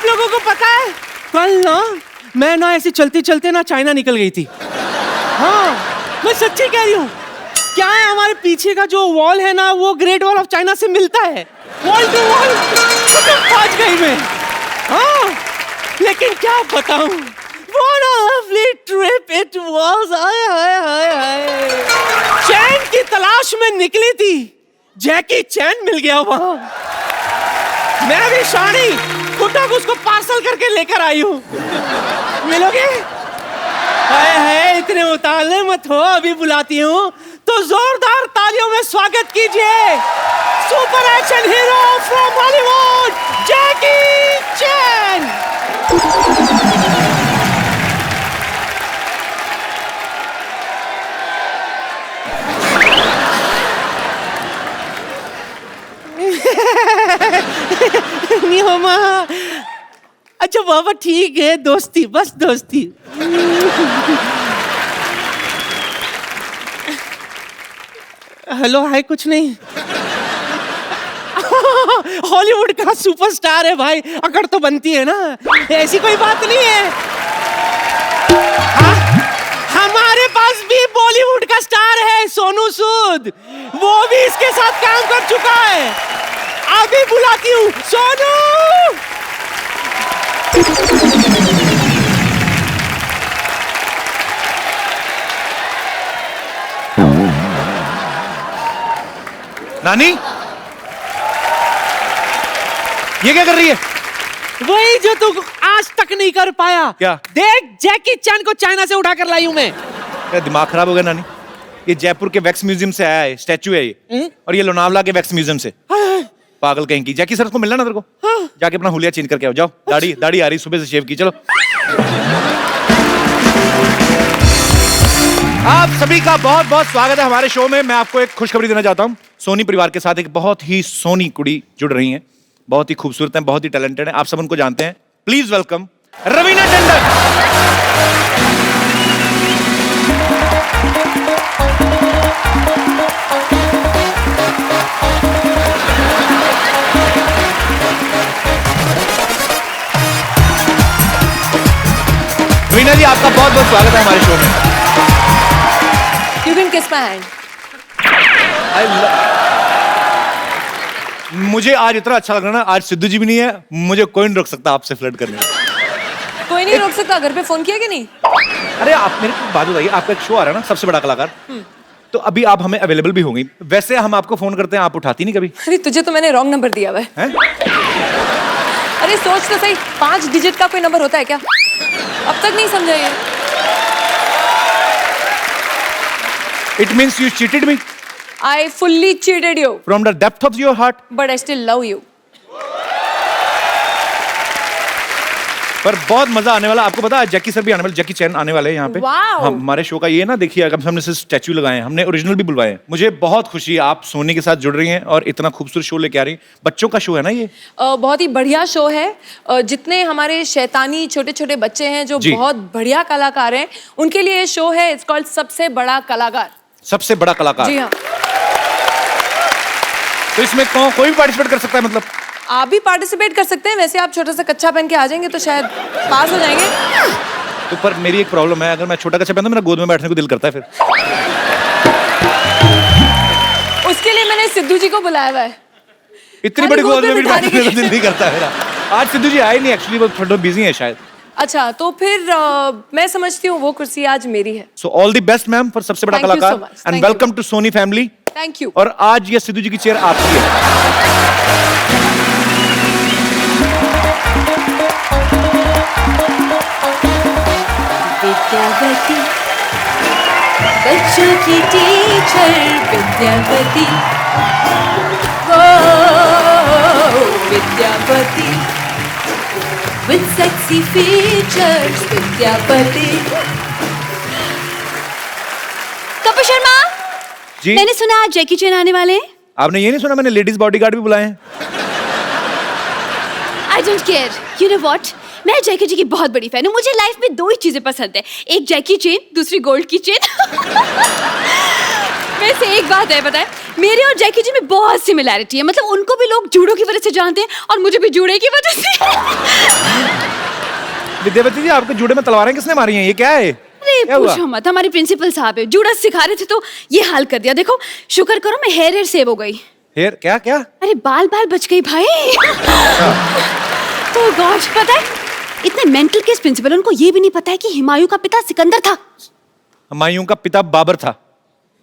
लोगों को पता है कल ना मैं ना ऐसे चलते चलते ना चाइना निकल गई थी। हाँ मैं सच्ची कह रही हूँ। क्या है हमारे पीछे का जो वॉल है ना वो ग्रेट वॉल ऑफ चाइना से मिलता है, वॉल टू वॉल। पहुंच गई मैं। हाँ लेकिन क्या बताऊं, what a lovely trip it was। चैन की तलाश में निकली थी, जैकी चैन मिल गया वहां। मैं भी शानी फुटक उसको पार्सल करके लेकर आई हूँ। मिलोगे? हाय हाय इतने उतावले मत हो, अभी बुलाती हूँ। तो जोरदार तालियों में स्वागत कीजिए super action hero from Bollywood Jackie Chan. निहोमा। अच्छा बाबा ठीक है, दोस्ती बस दोस्ती। हेलो हाय कुछ नहीं। हॉलीवुड का सुपरस्टार है भाई, अकड़ तो बनती है ना, ऐसी कोई बात नहीं है। हमारे पास भी बॉलीवुड का स्टार है सोनू सूद, वो भी इसके साथ काम कर चुका है। अभी बुलाती हूँ सोनू। नानी ये क्या कर रही है? वही जो तू आज तक नहीं कर पाया। क्या? देख जैकी चैन को चाइना से उठा कर लाई हूं मैं। क्या दिमाग खराब हो गया नानी? ये जयपुर के वैक्स म्यूजियम से आया है, स्टैचू है ये। और ये लोनावला के वैक्स म्यूजियम से। पागल कहीं की। जैकी सर को मिलना ना तेरे को। जाके अपना हुलिया चेंज करके आओ, जाओ। दाढ़ी आ रही, सुबह से शेव की। चलो आप सभी का बहुत बहुत स्वागत है हमारे शो में। मैं आपको एक खुशखबरी देना चाहता हूँ। सोनी परिवार के साथ एक बहुत ही सोनी कुड़ी जुड़ रही हैं, बहुत ही खूबसूरत हैं, बहुत ही टैलेंटेड हैं। आप सब उनको जानते हैं। Please welcome Raveena Tandon. रवीना जी आपका बहुत बहुत स्वागत है हमारे शो में। You can kiss my hand. मुझे आज इतना अच्छा लग रहा है ना, आज सिद्धू जी भी नहीं है, मुझे कोई नहीं रोक सकता आपसे फ्लर्ट करने में। कोई नहीं रोक सकता। घर पे फोन किया कि नहीं? अरे आप मेरे को बात बताइए, आपका एक शो आ रहा है ना सबसे बड़ा कलाकार, तो अभी आप हमें अवेलेबल भी होंगी। वैसे हम आपको फोन करते हैं, आप उठाती नहीं कभी। अरे तुझे तो मैंने रॉन्ग नंबर दिया हुआ है। अरे सोच तो सही, 5 डिजिट का कोई नंबर होता है क्या? अब तक नहीं समझा ये। It means you cheated me I fully cheated you, from the depth of your heart. but I still love you. पर बहुत मजा आने वाला। आपको पता है जैकी सर भी आने वाले, जैकी चैन आने वाले हैं यहाँ पे। Wow. हमारे शो का ये ना देखिए, अगर हमने सिर्फ स्टैचू लगाए हैं, हमने ओरिजिनल भी बुलवाए हैं। मुझे बहुत खुशी है आप सोनी के साथ जुड़ रही हैं और इतना खूबसूरत शो लेके आ रही हैं। बच्चों का शो है ना ये? बहुत ही बढ़िया शो है। जितने हमारे शैतानी छोटे छोटे बच्चे हैं जो जी। बहुत बढ़िया कलाकार हैं, उनके लिए ये शो है। इट्स कॉल्ड सबसे बड़ा कलाकार। सबसे बड़ा कलाकार। जी हाँ। तो इसमें कोई भी पार्टिसिपेट कर सकता है मतलब? आप भी पार्टिसिपेट कर सकते हैं। वैसे आप छोटा सा कच्चा पहन के आ जाएंगे तो शायद पास हो जाएंगे। तो पर मेरी एक प्रॉब्लम है, अगर मैं छोटा कच्चा पहनता हूं, मेरा गोद में बैठने को दिल करता है फिर। उसके लिए मैंने सिद्धू जी को बुलाया हुआ है। इतनी बड़ी गोद में भी बैठने को दिल नहीं करता मेरा। आज सिद्धू जी आए नहीं, एक्चुअली वो थोड़ा बिजी है शायद। अच्छा तो फिर मैं समझती हूँ वो कुर्सी आज मेरी है। So all the best ma'am for सबसे बड़ा Thank you so कलाकार much. And Thank you. Welcome to Sony family. Thank you. और आज ये सिद्धू जी की चेयर आपकी है। विद्यावती बच्चों की टीचर विद्यावती, ओ Vidyavati with sexy features Vidyavati. Kapoor Sharma, ji मैंने सुना आज जैकी चैन आने वाले हैं। आपने ये नहीं सुना मैंने लेडीज बॉडीगार्ड भी बुलाए हैं? I don't care, you know what, मैं जैकी जी की बहुत बड़ी फैन हूँ। मुझे लाइफ में 2 ही चीजें पसंद है, एक जैकी चेन, दूसरी गोल्ड की चेन। वैसे एक बात है पता है, मेरे और जैकी जी में बहुत सिमिलैरिटी है, मतलब उनको भी लोग जूडो की वजह से जानते हैं और मुझे भी जूडे की वजह से। विद्यावती जी, आपके जूड़े में तलवारें किसने मारी हैं? ये क्या है? अरे पूछो मत, हमारे प्रिंसिपल साहब है, जूडा सिखा रहे थे तो ये हाल कर दिया। देखो शुक्र करो मैं हेयर सेव हो गई। हेयर क्या क्या? अरे बाल बच गई भाई। तो गॉड, पता है इतने मेंटल केस प्रिंसिपल, उनको ये भी नहीं पता है कि हुमायूं का पिता सिकंदर था। हुमायूं का पिता बाबर था।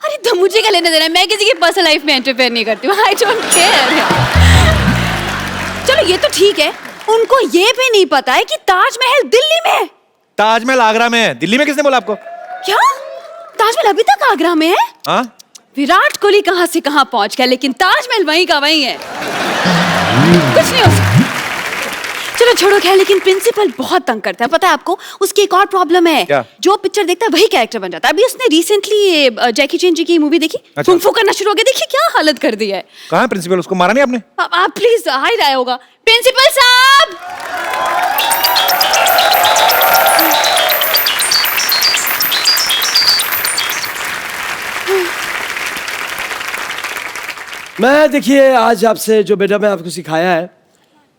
अरे तो मुझे क्या लेना देना, मैं किसी की पर्सनल लाइफ में इंटरफेयर नहीं करती हूँ, आई डोंट केयर। चलो ये तो ठीक है, उनको ये भी नहीं पता है कि ताजमहल दिल्ली में है। ताजमहल आगरा में है, दिल्ली में किसने बोला आपको? क्या ताजमहल अभी तक आगरा में है? हाँ? विराट कोहली कहाँ से कहाँ पहुंच गया, लेकिन ताजमहल वहीं का वहीं है। कुछ नहीं हो सकता। चलो छोड़ो खैर, लेकिन प्रिंसिपल बहुत तंग करता है, पता है आपको? उसकी एक और प्रॉब्लम है। क्या? जो पिक्चर देखता है वही कैरेक्टर बन जाता है। अभी उसने रिसेंटली जैकी चैन जी की मूवी देखी, अच्छा। कुंग फू करना शुरू हो गया, देखिए क्या हालत कर दी है। कहाँ है प्रिंसिपल? उसको मारा नहीं आपने? आप प्लीज हाई रहा होगा। प्रिंसिपल साहब, मैं देखिए आज आपसे जो बेटा मैं आपको सिखाया है,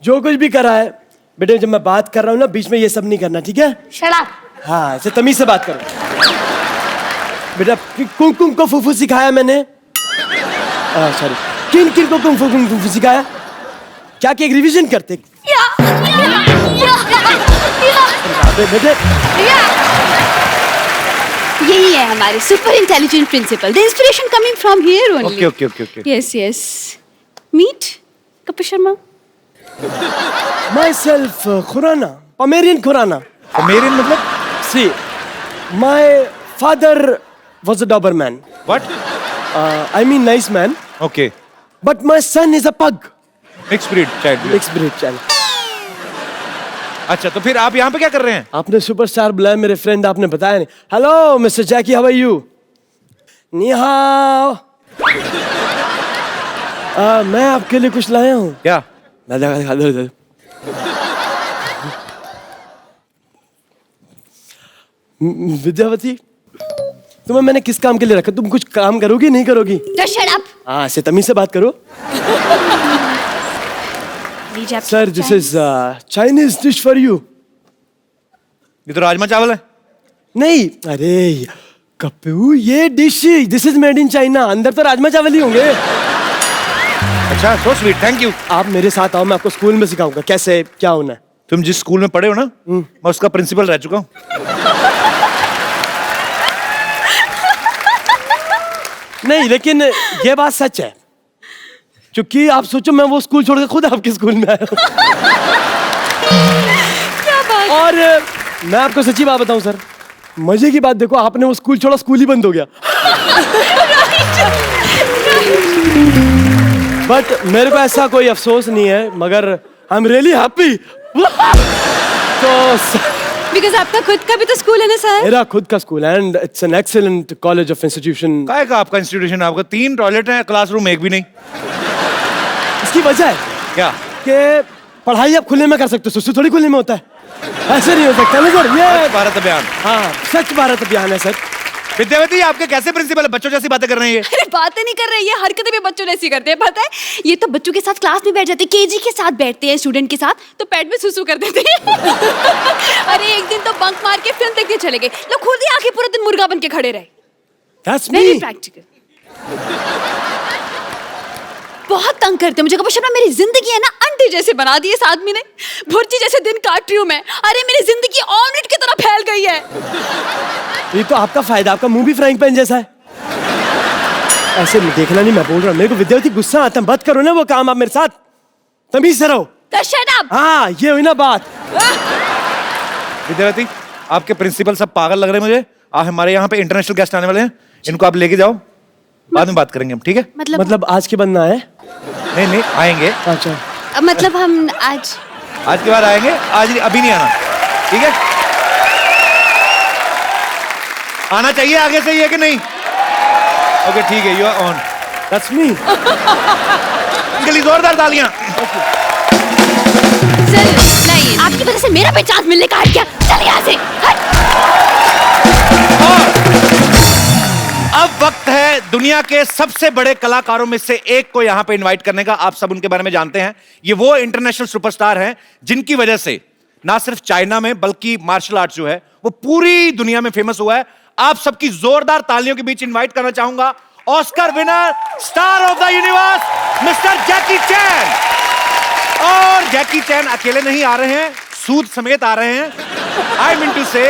जो कुछ भी करा है बेटे, जब मैं बात कर रहा हूँ ना बीच में ये सब नहीं करना, ठीक है? Shut up. हाँ, ऐसे तमीज से बात करो बेटा। कुंग कुंग को फूफू सिखाया मैंने। सॉरी, किन किन को कुंग फू सिखाया? क्या कि एक रिवीजन करते बेटे। यही है हमारे super intelligent principal, the inspiration coming from here only. Okay. Yes yes. Meet Kapil Sharma. Myself, Khurana, Pomerian Khurana. Pomerian मतलब? See, my father was a Doberman. What? I mean nice man. Okay. But my son is a pug. Mixed breed child. Mixed breed child. अच्छा, तो फिर आप यहाँ पे क्या कर रहे हैं? आपने सुपरस्टार बुलाया मेरे फ्रेंड, आपने बताया नहीं। Hello Mister Jackie, how are you? नी हाओ। मैं आपके लिए कुछ लाया हूँ। क्या? दिखा दो। विद्यावती, तुम्हें मैंने किस काम के लिए रखा? तुम कुछ काम करोगी नहीं करोगी? तो शट अप। हाँ, से तमीज से बात करो। Sir, this is Chinese dish for you. ये तो राजमा चावल है। नहीं, अरे कप्पू, ये dish this is made in China, अंदर तो राजमा चावल ही होंगे। अच्छा, सो स्वीट, थैंक यू। आप मेरे साथ आओ, मैं आपको स्कूल में सिखाऊंगा कैसे क्या होना है। तुम जिस स्कूल में पढ़े हो ना, मैं उसका प्रिंसिपल रह चुका हूँ। नहीं, लेकिन ये बात सच है, क्योंकि आप सोचो मैं वो स्कूल छोड़ के खुद आपके स्कूल में आया हूँ। और मैं आपको सच्ची बात बताऊं सर, मजे की बात देखो, आपने वो स्कूल छोड़ा, स्कूल ही बंद हो गया। बट मेरे को ऐसा कोई अफसोस नहीं है, मगर आई एम रियली हैप्पी। तो बिकॉज़ आपका खुद का भी तो स्कूल है ना सर? मेरा खुद का स्कूल है and it's an excellent college of institution. काय का आपका इंस्टीट्यूशन? आपका 3 टॉयलेट है, क्लासरूम एक भी नहीं। इसकी वजह है क्या? कि पढ़ाई आप खुले में कर सकते हो, सुसु थोड़ी खुले में होता है, ऐसे नहीं हो सकता ना सर। ये भारत अभियान। हाँ, स्वच्छ भारत अभियान है सर। विद्यावती, आपके कैसे प्रिंसिपल है? बच्चों जैसी बातें कर रहे हैं ये। अरे बातें नहीं कर रहे, ये हरकतें भी बच्चों जैसी करते हैं, पता है? ये तो बच्चों के साथ क्लास में बैठ जाते हैं, केजी के साथ बैठते हैं स्टूडेंट के साथ, तो पेट में सुसु कर देते हैं। अरे एक दिन तो बंक मार के फिल्म देखने चले गए, लोग खुद ही आके पूरा दिन मुर्गा बन के खड़े रहे। That's very me. प्रैक्टिकल। बहुत तंग करते हैं मुझे, कपिल शर्मा। मेरी जिंदगी है ना अंडे जैसे बना दी इस आदमी ने, भुर्जी जैसे दिन काट रही हूँ मैं। अरे मेरी जिंदगी ऑमलेट की तरह फैल गई है। ये तो आपका फायदा, आपका मुंह भी फ्राइंग पैन जैसा है। ऐसे देखना नहीं, मैं बोल रहा हूँ, मेरे को विद्यावती गुस्सा आता है, मत करो ना वो काम आप मेरे साथ, तमीज से रहो। तो शट अप। हाँ, ये हुई ना बात। विद्यावती, आपके प्रिंसिपल सब पागल लग रहे हैं मुझे। हमारे यहाँ पे इंटरनेशनल गेस्ट आने वाले हैं, इनको आप लेके जाओ, बाद में बात करेंगे हम, ठीक है? मतलब आज के बनना है? नहीं, आएंगे। अच्छा, मतलब हम आज के बाद आएंगे, आज नहीं, अभी नहीं आना, ठीक है? आना चाहिए आगे से, ये कि नहीं? ओके, ठीक है, you are on. That's me. इनके लिए जोरदार तालियां। सर नहीं, आपकी वजह से मेरा भी चांस मिलने का हट गया। चल यहाँ से, हट। अब वक्त है दुनिया के सबसे बड़े कलाकारों में से एक को यहां पे इनवाइट करने का। आप सब उनके बारे में जानते हैं। ये वो इंटरनेशनल सुपरस्टार हैं जिनकी वजह से ना सिर्फ चाइना में बल्कि मार्शल आर्ट जो है वो पूरी दुनिया में फेमस हुआ है। आप सबकी जोरदार तालियों के बीच इनवाइट करना चाहूंगा Oscar winner, star of the universe, Mister Jackie Chan. और जैकी चैन अकेले नहीं आ रहे हैं, सूद समेत आ रहे हैं। आई मीन टू से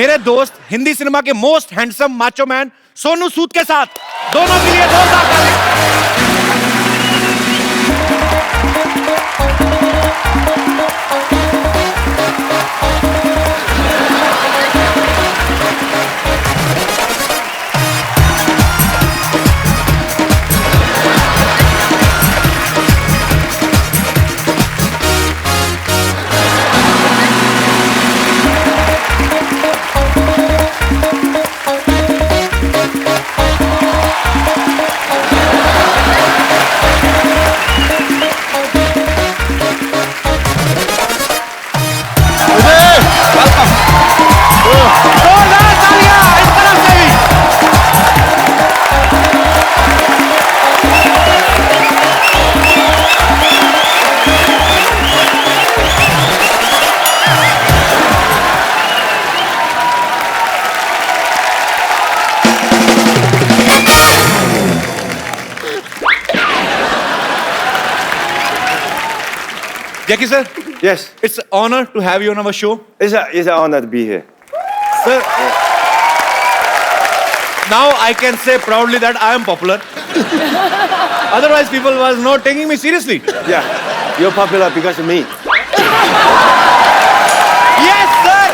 मेरे दोस्त हिंदी सिनेमा के most handsome macho man Sonu Sood के साथ। दोनों के लिए जोरदार ताली। Jackie sir, Yes, it's an honor to have you on our show. it's an honor to be here. Sir, now I can say proudly that I am popular. Otherwise, people was not taking me seriously. Yeah, you're popular because of me. Yes, sir,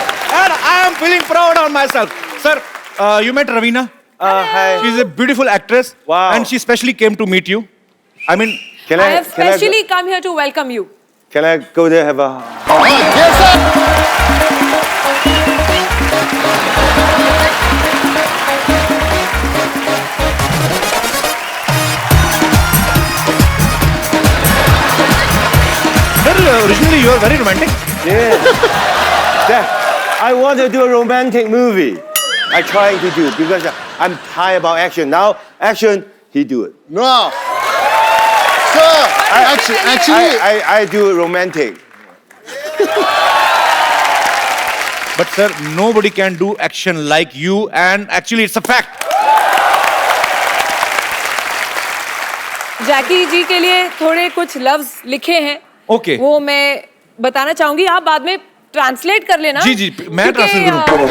and I am feeling proud on myself. Sir, you met Ravina. Hi. She's a beautiful actress. Wow. And she specially came to meet you. I mean, Can I have can specially come here to welcome you. Can I go there have a? sir, originally you are very romantic. Yeah. I want to do a romantic movie. I trying to do because I'm tired about action. Now action, he do it. No. Sir, actually, I do romantic. But sir, nobody can do action like you, and actually it's a fact. जैकी जी के लिए थोड़े कुछ लफ्ज लिखे हैं। Okay. वो मैं बताना चाहूंगी, आप बाद में ट्रांसलेट कर लेना। जी, जी, मैं क्योंकि, translate करूँ।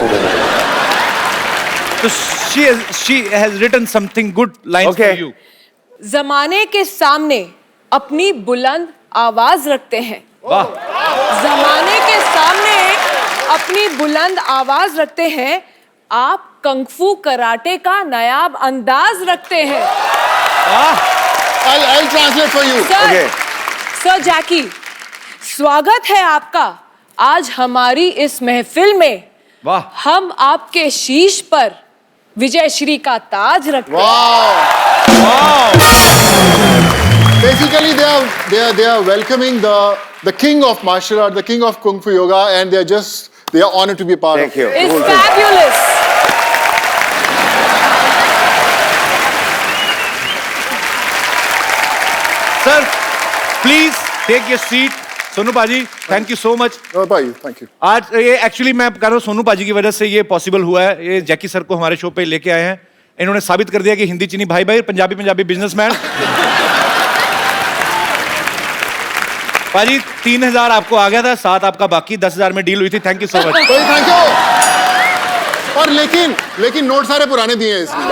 So she has written something good lines Okay. for you. जमाने के सामने अपनी बुलंद आवाज रखते हैं। वाह, जमाने के सामने अपनी बुलंद आवाज रखते हैं। आप कंगफू कराटे का नायाब अंदाज रखते हैं। वाह। I'll translate for you. Sir, Okay. Sir Jackie, स्वागत है आपका आज हमारी इस महफिल में। वाह। हम आपके शीश पर विजय श्री का ताज रखते हैं। Wow. Basically, they are welcoming the king of martial art, the king of kung fu yoga, and they are honored to be a part Thank of. you. It's fabulous. Sir, please take your seat. Sonu Paaji, thank you so much. No, bye. Thank you. आज ये actually मैं कह रहा हूँ सोनू पाजी की वजह से ये पॉसिबल हुआ है। ये जैकी सर को हमारे शो पे लेके आए हैं। इन्होंने साबित कर दिया कि हिंदी चीनी भाई भाई, पंजाबी पंजाबी बिजनेसमैन। पाजी 3000 आपको आ गया था, 7 आपका बाकी, 10,000 में डील हुई थी। Thank you so much. भाई थैंक यू। और लेकिन नोट सारे पुराने दिए हैं इसमें।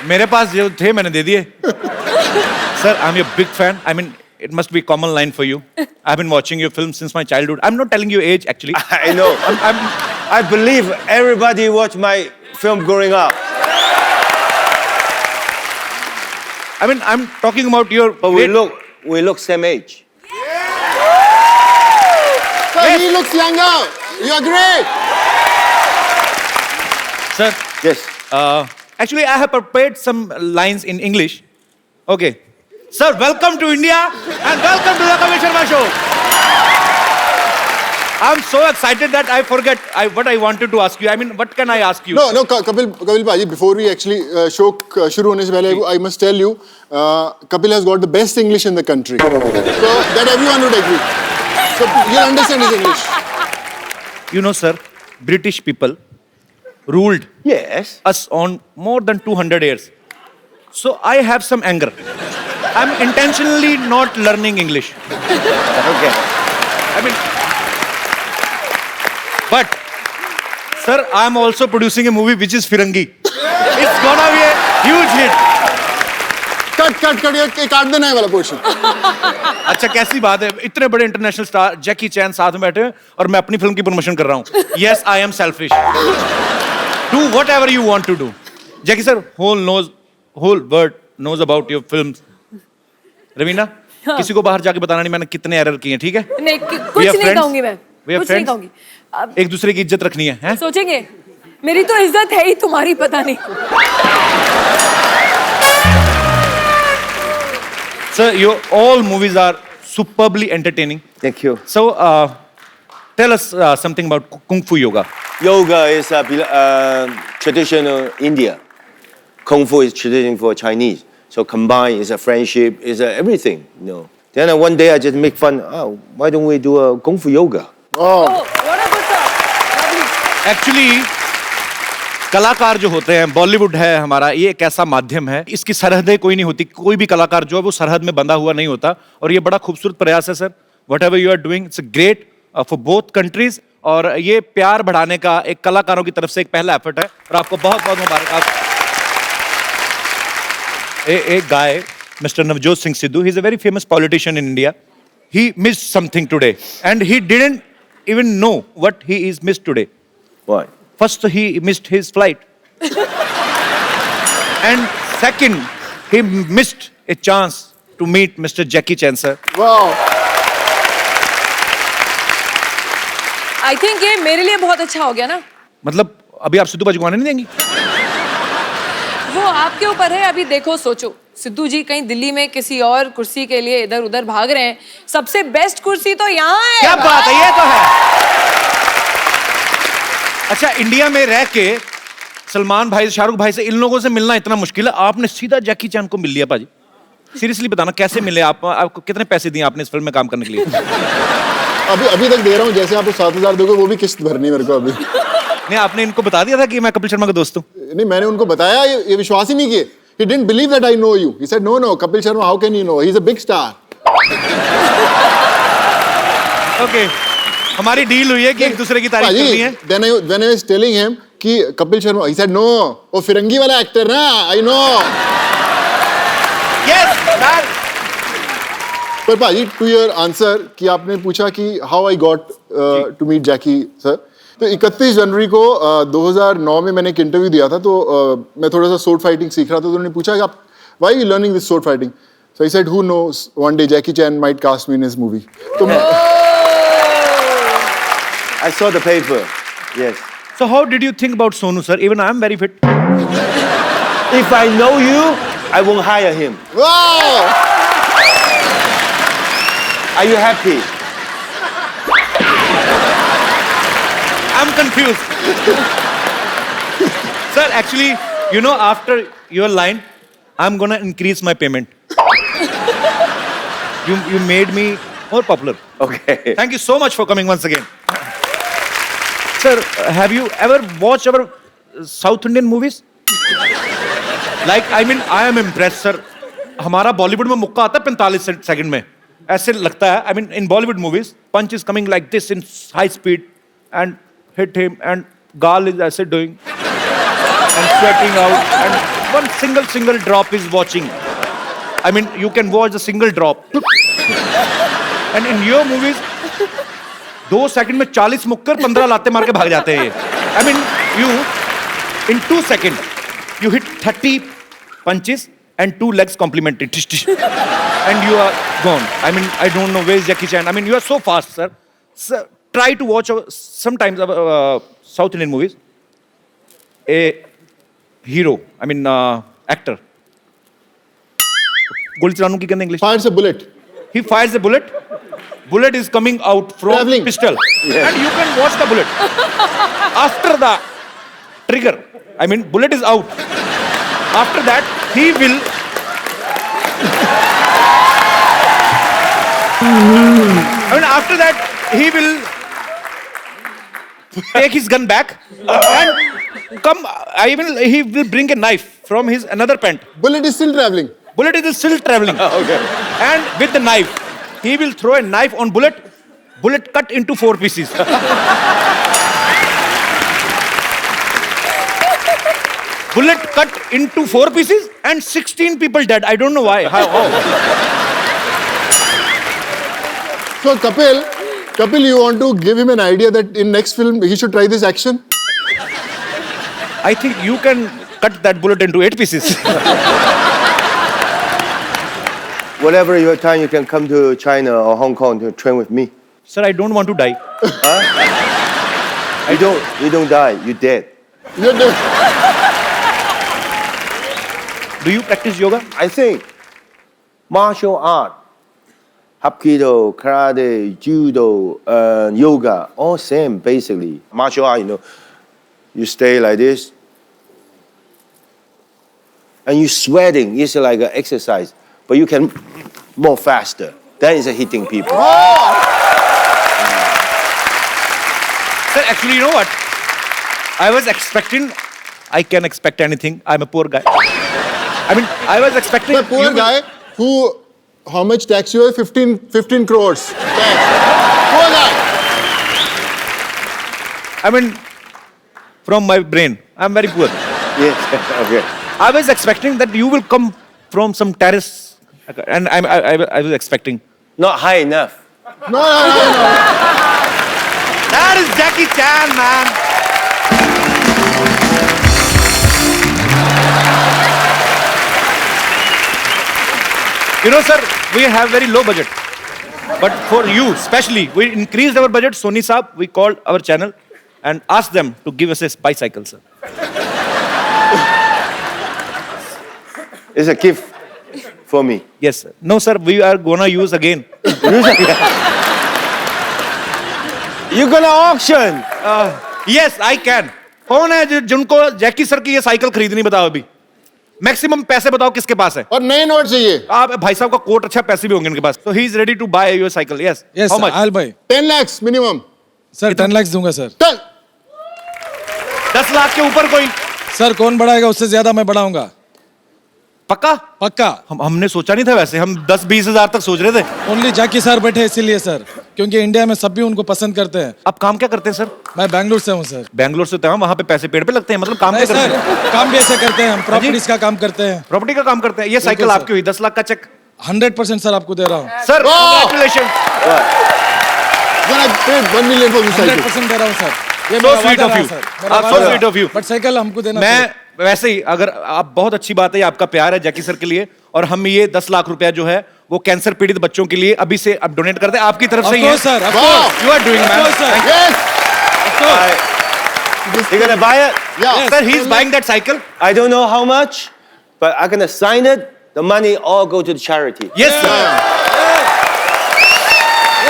मेरे पास जो थे मैंने दे दिए। Sir, I am your big fan. I mean it must be a common line for you. I've been watching your films since my childhood. I'm not telling you age actually. I know. I believe everybody watched my film growing up. I mean, I'm talking about your. But we look same age. Sir, he looks younger. You are great. Sir, Yes. actually, I have prepared some lines in English. Okay. Sir, welcome to India and welcome to the Kabir Sharma Show. I'm so excited that I forget what I wanted to ask you. I mean, what can I ask you? No, Kapil Paji, before we actually show शुरू होने से पहले, I must tell you, Kapil has got the best English in the country. So that everyone would agree. So you understand his English. You know, sir, British people ruled Yes. us on more than 200 years. So I have some anger. I'm intentionally not learning English. Okay. I mean, but sir, I'm also producing a movie which is Firangi. It's gonna be a huge hit. Cut ये काट देना है वाला portion. अच्छा कैसी बात है, इतने बड़े इंटरनेशनल स्टार जैकी चैन साथ में बैठे हैं और मैं अपनी फिल्म की प्रमोशन कर रहा हूँ. Yes, I am selfish. Do whatever you want to do. Jackie sir, whole world knows about your films. Raveena, किसी को बाहर जाके बताना नहीं मैंने कितने एरर किए हैं, ठीक है? नहीं कुछ नहीं कहूंगी मैं. कुछ नहीं कहूंगी. एक दूसरे की इज्जत रखनी है? सोचेंगे मेरी तो इज्जत है ही, तुम्हारी पता नहीं. Sir, your all movies are superbly entertaining. Thank you. So, tell us something about Kung Fu Yoga. Yoga is traditional India. Kung Fu is traditional for Chinese. So combined is a friendship, is everything. You know. Then one day I just make fun. Oh, why don't we do a Kung Fu Yoga? Oh. what a good thought. Actually, कलाकार जो होते हैं, बॉलीवुड है हमारा, ये एक ऐसा माध्यम है, इसकी सरहदें कोई नहीं होती. कोई भी कलाकार जो है वो सरहद में बंधा हुआ नहीं होता. और ये बड़ा खूबसूरत प्रयास है sir. Whatever you are doing, it's great for both countries. और ये प्यार बढ़ाने का एक कलाकारों की तरफ से एक पहला एफर्ट है और आपको बहुत बहुत मुबारक. एक guy, Mr. Navjot Singh Sidhu, he's a very famous politician in India. He missed something today and he didn't even know what he is missed today. What? First, he missed his flight. And second, he missed a chance to meet Mr. Jackie Chan, sir. Wow. I think ये मेरे लिए बहुत अच्छा हो गया ना. मतलब अभी आप सिद्धू बाजी को आने नहीं देंगी? वो आपके ऊपर है. अभी देखो सोचो, सिद्धू जी कहीं दिल्ली में किसी और कुर्सी के लिए इधर उधर भाग रहे हैं. सबसे बेस्ट कुर्सी तो यहाँ है. क्या बात है, ये तो है. अच्छा, इंडिया में रह के सलमान भाई, शाहरुख भाई से इन लोगों से मिलना इतना मुश्किल है, आपने सीधा जैकी चैन को मिल लिया पाजी. सीरियसली बताना कैसे मिले आप? आपको कितने पैसे दिए आपने इस फिल्म में काम करने के लिए? अभी तक दे रहा हूँ. जैसे आपको 7,000 दोगे वो भी किस्त भरनी है मेरे को अभी. नहीं, आपने इनको बता दिया था कि मैं कपिल शर्मा का दोस्त हूँ? नहीं, मैंने उनको बताया, ये विश्वास ही नहीं किए. He didn't believe that I know you. He said, no, Kapil Sharma, how can you know? He's a big star. Okay. हमारी डील हुई है कि एक दूसरे की तारीफ करनी है. When I was telling him कि Kapil Sharma, he said, no, वो फिरंगी वाला एक्टर ना, I know. Yes, sir. पर भाजी, to your answer कि आपने पूछा कि how I got to meet Jackie sir. तो 31 जनवरी को 2009 में मैंने एक इंटरव्यू दिया था. तो मैं थोड़ा सा sword fighting सीख रहा था. तो उन्होंने पूछा कि आप why are you learning this sword fighting? So I said, who knows, one day Jackie Chan might cast me in his movie. तो I saw the paper. Yes. So how did you think about Sonu, sir? Even I am very fit. If I know you, I won't hire him. wow! Are you happy? I'm confused. Sir, actually, you know, after your line, I'm gonna increase my payment. You made me more popular. Okay. Thank you so much for coming once again. Sir, have you ever watched our South Indian movies? Like, I mean, I am impressed, sir. हमारा बॉलीवुड में मुक्का आता है 45 second में. ऐसे लगता है. I mean, in Bollywood movies, punch is coming like this in high speed and hit him, and Gal is ऐसे doing and sweating out, and one single drop is watching. I mean, you can watch a single drop. And in your movies, 2 second में 40 मुक्कर 15 लाते मार के भाग जाते हैं ये. I mean, you in 2 seconds you hit 30 punches and 2 legs complementary, and you are gone. I mean, I don't know where is Jackie Chan. I mean, you are so fast, sir. Sir, try to watch sometimes South Indian movies. A hero, I mean, actor. गोली चलाने की कहते हैं English. Fires a bullet. He fires a bullet. bullet is coming out from Traveling. pistol, and you can watch the bullet. After the trigger, I mean, bullet is out. After that, he will. I mean, after that, he will take his gun back and come. He will bring a knife from his another pant. Bullet is still traveling. Bullet is still traveling. Okay. And with the knife, he will throw a knife on bullet. Bullet cut into 4 pieces. Bullet cut into 4 pieces and 16 people dead. I don't know why. How? So Kapil, you want to give him an idea that in next film he should try this action? I think you can cut that bullet into 8 pieces. Whatever your time, you can come to China or Hong Kong to train with me. Sir, I don't want to die. You don't die, you're dead. You're the- Do you practice yoga? I think martial art, Hapkido, karate, judo, yoga, all same basically. Martial art, you stay like this, and you sweating. It's like an exercise, but you can more faster. That is hitting people. Sir, actually, you know what? I was expecting, I can expect anything. I'm a poor guy. I mean, I was expecting. The poor you will- guy who, how much tax you have? 15 crores tax. Poor guy. I mean, from my brain, I'm very poor. Yes, okay. I was expecting that you will come from some terrace, and I was expecting. Not high enough. No. That is Jackie Chan, man. You know, sir, we have very low budget. But for you, especially, we increased our budget. Sony Saab, we called our channel and asked them to give us a bicycle, sir. It's a gift for me. Yes, sir. No, sir, we are gonna use again. You're gonna auction. Yes, I can. कौन है जिनको Jackie sir की ये cycle खरीदनी बताओ अभी maximum पैसे बताओ किसके पास है और नए नोट चाहिए. आप भाई साहब का कोट अच्छा पैसे भी होंगे इनके पास तो he is ready to buy your cycle yes Yes, how sir, much I'll buy. 10 lakhs minimum. Sir 10 lakhs दूंगा सर. Tell. 10 लाख के ऊपर कोई सर कौन बढ़ाएगा उससे ज्यादा मैं बढ़ाऊंगा. पक्का पक्का. हमने सोचा नहीं था वैसे हम 10-20 हजार तक सोच रहे थे ओनली जैकी सर बैठे इसीलिए सर क्योंकि इंडिया में सभी उनको पसंद करते हैं. आप काम क्या करते हैं सर मैं बैंगलोर से हूँ सर. बैंगलोर से तो हम वहाँ पे पैसे पेड़ पे लगते हैं मतलब काम नहीं क्या करते सर हैं काम भी ऐसे करते हैं हम प्रॉपर्टीज का काम करते हैं. प्रॉपर्टी का काम करते हैं ये साइकिल सर। आपकी हुई 10 लाख का चेक 100% सर आपको दे रहा हूँ. Sir congratulation Then I paid 1 million for this cycle. 100% दे रहा हूँ सर. ये So मेरा sweet वादा of रहा you. सर. मेरा आप so वादा sweet रहा. of you. बट साइकिल हमको देना. मैं वैसे ही अगर आप बहुत अच्छी बात है ये आपका प्यार है जैकी सर के लिए और हम ये 10 लाख रुपया जो है वो कैंसर पीड़ित बच्चों के लिए अभी से अब डोनेट करते हैं आपकी तरफ से ही है sir. Of Wow. Course. You are doing man sir. Yes. You're gonna buy it? Yeah. Sir he is buying that cycle I don't know how much, but I'm gonna sign it. The money all go to the charity. Yes sir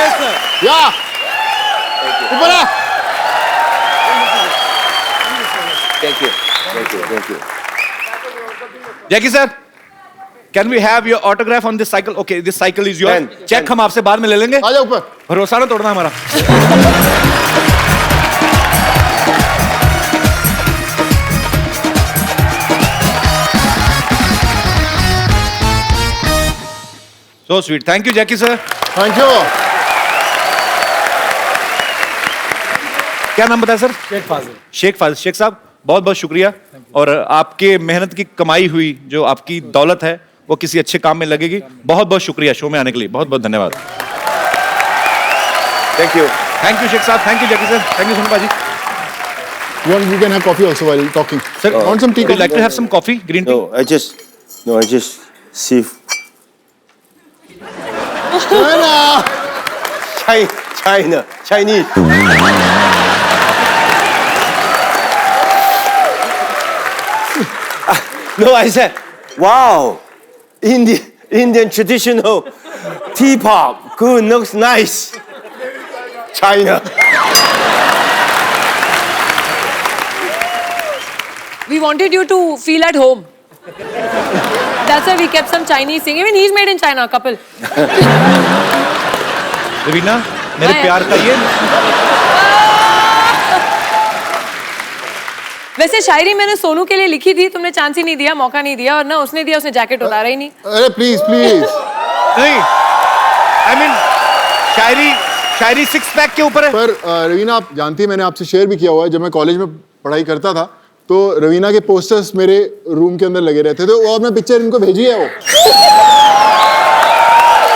Yes, sir. Yeah. ऊपर आ. Thank you. Thank you. Thank you. Jackie sir can we have your autograph on this cycle okay this cycle is your Pen. Check हम आपसे बाद में ले लेंगे आ जा ऊपर. भरोसा ना तोड़ना हमारा so sweet thank you Jackie sir Thank you. क्या नाम बताया सर शेख फाजिल. शेख फाजिल शेख साहब बहुत बहुत शुक्रिया और आपके मेहनत की कमाई हुई जो आपकी दौलत है वो किसी अच्छे काम में लगेगी बहुत बहुत शुक्रिया शो में आने के लिए बहुत बहुत धन्यवाद Thank you. Thank you Sheikh Sahab thank you Jackie sir thank you Sonu बाजी You can have coffee also while talking. Sir Want some tea? would you like to have some coffee green tea No, I just see China, Chinese. No, I said, wow, Indian traditional T-pop. Good, looks nice. China. We wanted you to feel at home. That's why we kept some Chinese singing. Even he's made in China, couple. Raveena मेरे मैं- प्यार का ये वैसे शायरी मैंने सोनू के लिए लिखी थी, तुमने चांस ही नहीं दिया, मौका नहीं दिया, और ना उसने दिया, उसने जैकेट उतारा ही नहीं। अरे प्लीज प्लीज नहीं I mean Shayari six pack के ऊपर है। पर रवीना आप जानती है मैंने आपसे शेयर भी किया हुआ है, जब मैं कॉलेज में पढ़ाई करता था तो रवीना के पोस्टर्स मेरे रूम के अंदर लगे रहते थे और मैं पिक्चर इनको भेजी है वो।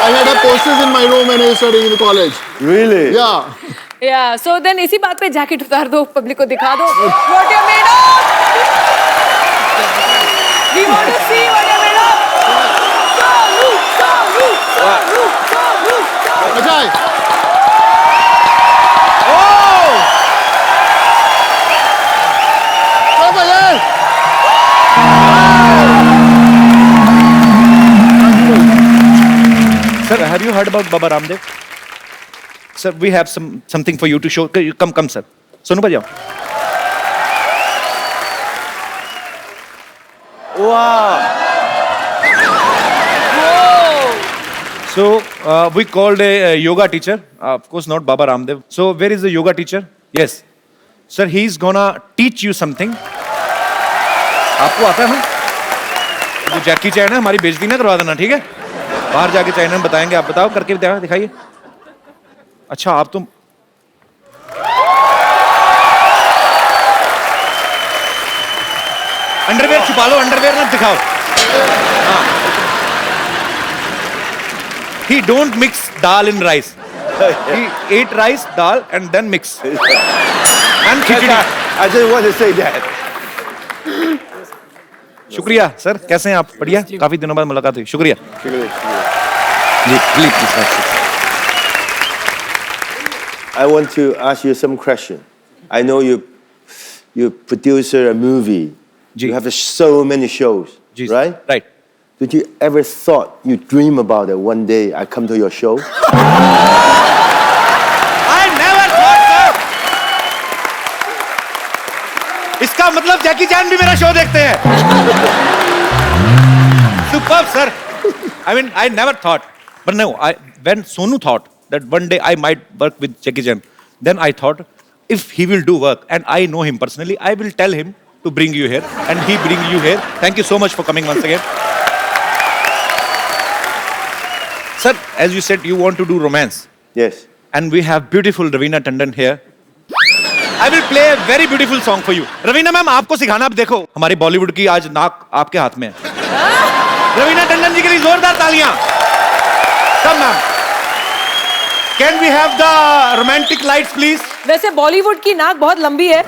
I had a posters in my room when I was studying in the college. Really? Yeah. Yeah, so then इसी बात पे जैकेट उतार दो, पब्लिक को दिखा दो what you're made of. We want to see what you're made of. Soonu. Ajay Sir, have you heard about Baba Ramdev? Sir, we have something for you to show. Come, sir. Sonu भाई आओ। Wow. So we called a yoga teacher, of course not Baba Ramdev. So where is the yoga teacher? Yes, sir, he's gonna teach you something. आपको आता है ना? वो जैकी चैन है, हमारी बेइज्जती ना करवा देना, ठीक है? बाहर जाके चाइना में बताएंगे, आप बताओ करके दिखाइए। अच्छा आप तो अंडरवेयर छुपा लो, अंडरवेयर मत दिखाओ। हाँ। He don't mix dal in rice. He ate rice, dal, and then mix. And khichdi. I just want to say that. शुक्रिया सर, कैसे हैं आप? बढ़िया, काफी दिनों बाद मुलाकात हुई, शुक्रिया जी। Please I want to ask you some question. I know you produce a movie. जी। You have so many shows, जी right? Right. Did you ever thought you dream about it one day I come to your show? I never thought so. इसका मतलब जैकी चैन भी मेरा show देखते हैं। Superb, sir. I mean, I never thought, but no, when Sonu thought that one day I might work with Jackie Chan, then I thought, if he will do work, and I know him personally, I will tell him to bring you here, and he bring you here. Thank you so much for coming once again. Sir, as you said, you want to do romance. Yes. And we have beautiful Raveena Tandon here. I will play a very beautiful song for you. Raveena ma'am आपको सिखाना, आप देखो हमारी बॉलीवुड की आज नाक आपके हाथ में है। रवीना टंडन जी के लिए जोरदार तालियां। Come ma'am. Can we have the romantic lights please? वैसे बॉलीवुड की नाक बहुत लंबी है।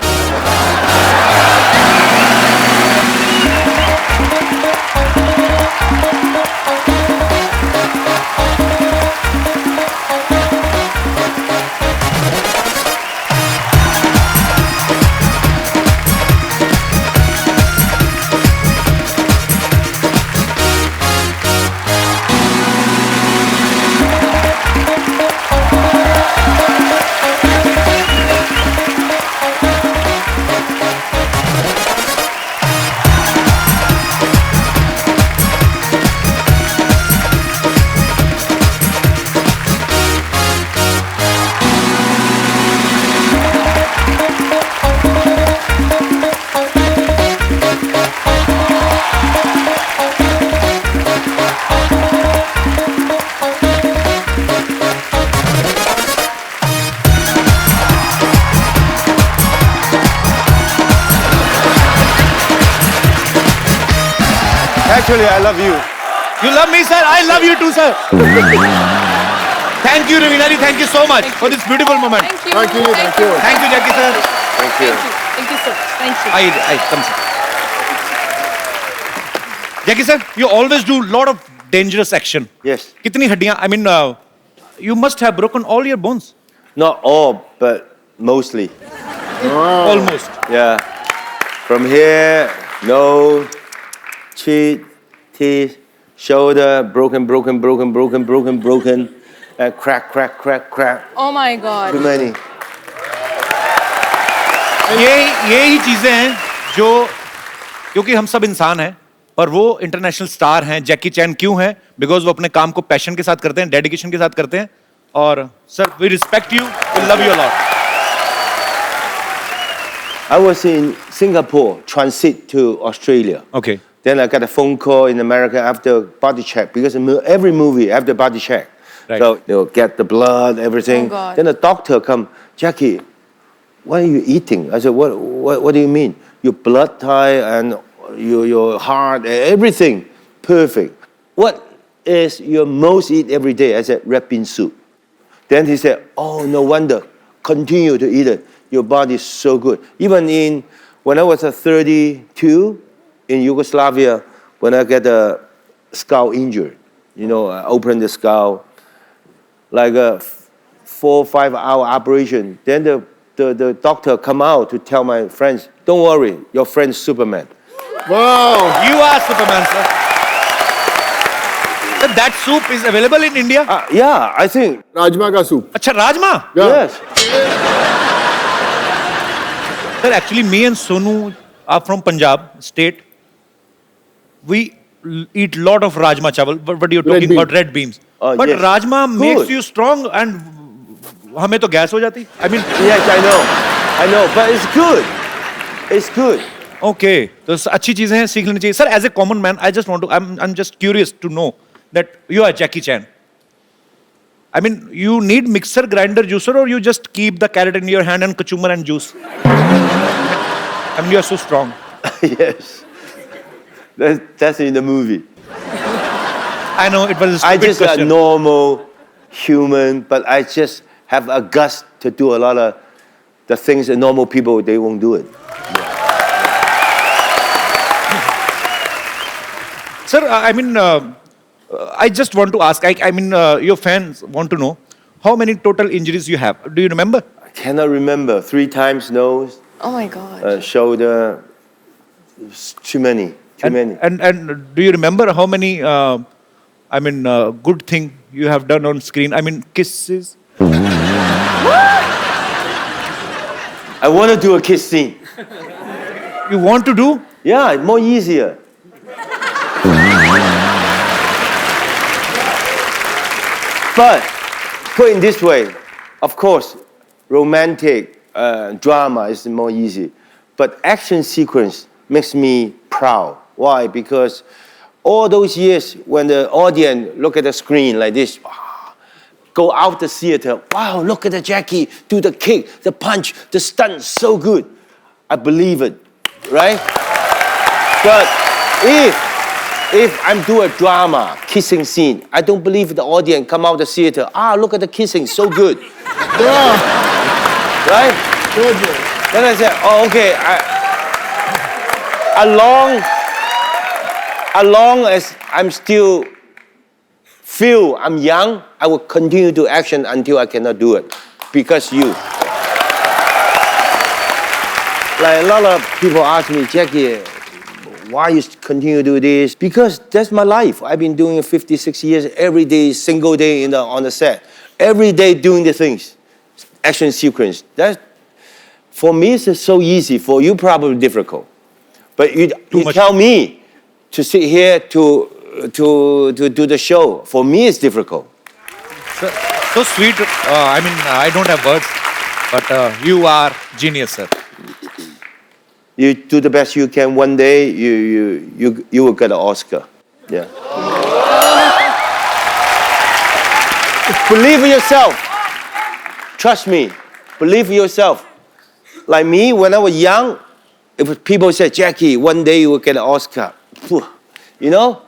Actually, I love you. You love me, sir. I love you too, sir. Thank you, Raveena ji. Thank you so much for this beautiful moment. Thank you. Thank you, thank you. Thank you, Jackie sir. Thank you. Thank you so much. Thank you. Come, sir. Jackie sir, you always do lot of dangerous action. Yes. कितनी हड्डियां? I mean, you must have broken all your bones. Not all, but mostly. Almost. Yeah. From here, nose, cheek, teeth, shoulder, broken, crack. Oh my God. Too many. ये ही चीजें हैं जो, क्योंकि हम सब इंसान हैं और वो इंटरनेशनल स्टार हैं। जैकी चैन क्यों हैं? बिकॉज वो अपने काम को पैशन के साथ करते हैं, डेडिकेशन के साथ करते हैं। और sir, we respect you, we love you a lot. I was in Singapore, transit to Australia. Okay. Then I got a phone call in America after body check, because every movie after body check. Right. So they'll get the blood, everything. Oh, God. Then the doctor come, Jackie, what are you eating? I said, what do you mean? Your blood type and your heart, everything perfect. What is your most eat every day? I said, red bean soup. Then he said, oh, no wonder. Continue to eat it. Your body is so good. Even when I was 32 in Yugoslavia, when I get a skull injury, I opened the skull, like a 4 or 5 hour operation. Then the doctor come out to tell my friends, don't worry, your friend's Superman. Wow. You are Superman, sir. Sir, that soup is available in India? Yeah, I think. Rajma ka soup. अच्छा, rajma? Yeah. Yes. Sir, actually, me and Sonu are from Punjab state. We eat lot of rajma chawal, but you're talking bean. about red beans. But Yes. rajma Good. makes you strong, and हमें तो gas हो जाती। I mean, Yes, I know, but it's good. It's good. okay, तो अच्छी चीजें हैं, सीख लेनी चाहिए। Sir, as a common man, I just want to, I'm just curious to know that you are Jackie Chan. I mean, you need mixer, grinder, juicer, or you just keep the carrot in your hand and kachumar and juice? I mean, you are so strong. Yes. That's in the movie. I know it was a I stupid just a question. normal human, but I just have a guts to do a lot of the things that normal people, they won't do it. Sir, I mean, I just want to ask, I mean, your fans want to know how many total injuries you have. Do you remember? I cannot remember. 3 times nose, Oh my God. shoulder. Too many. Too many. And do you remember how many, I mean, good thing you have done on screen? I mean, kisses? I want to do a kiss scene. You want to do? Yeah, more easier. But put in this way, of course, romantic drama is more easy. But action sequence makes me proud. Why? Because all those years when the audience look at the screen like this, go out the theater, wow, look at the Jackie, do the kick, the punch, the stunt, so good. I believe it, right? But if I'm doing a drama, kissing scene, I don't believe the audience come out the theater, look at the kissing, so good. Right? Then I said, oh, okay, as long as I'm still feel I'm young, I will continue to action until I cannot do it. Because you. Like a lot of people ask me, Jackie, why you continue to do this? Because that's my life. I've been doing it 56 years, every day, single day on the set. Every day doing the things. Action sequence. That, for me, it's so easy. For you, probably difficult. But you tell me to sit here to do the show. For me, it's difficult. So sweet. I mean, I don't have words, but you are genius, sir. You do the best you can. One day, you will get an Oscar. Yeah. Believe in yourself. Trust me. Believe in yourself. Like me, when I was young, if people said, Jackie, one day you will get an Oscar. You know?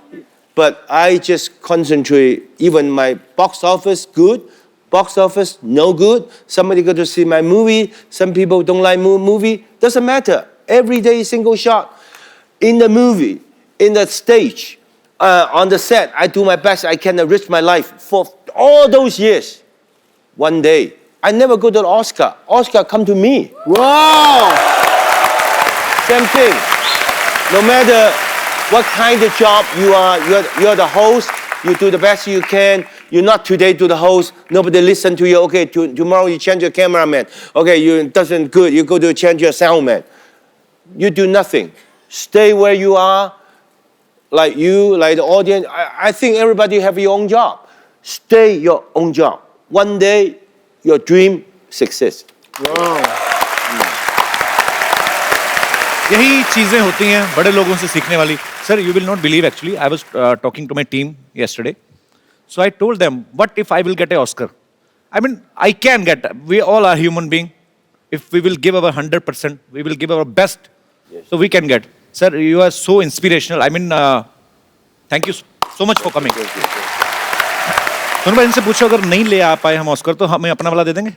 But I just concentrate. Even my box office, good. Box office, no good. Somebody go to see my movie. Some people don't like movie. Doesn't matter. Every day, single shot. In the movie, in the stage, on the set, I do my best. I can enrich my life for all those years. One day, I never go to the Oscar. Oscar come to me. Wow. Same thing. No matter what kind of job you are. You're the host. You do the best you can. You're not today to the host. Nobody listen to you. Okay, tomorrow you change your cameraman. Okay, you doesn't good. You go to change your soundman. You do nothing. Stay where you are. Like you, like the audience. I think everybody have your own job. Stay your own job. One day, your dream success. यही चीजें होती हैं बड़े लोगों से सीखने वाली. Sir, you will not believe actually. I was talking to my team yesterday. So I told them, what if I will get an Oscar? I mean, I can get. We all are human beings. If we will give our 100%, we will give our best. Yes. So we can get. Sir, you are so inspirational. I mean, thank you so much for coming. सुनो भाई, इनसे पूछो अगर नहीं ले आ पाए हम Oscar तो हमें अपना वाला दे देंगे.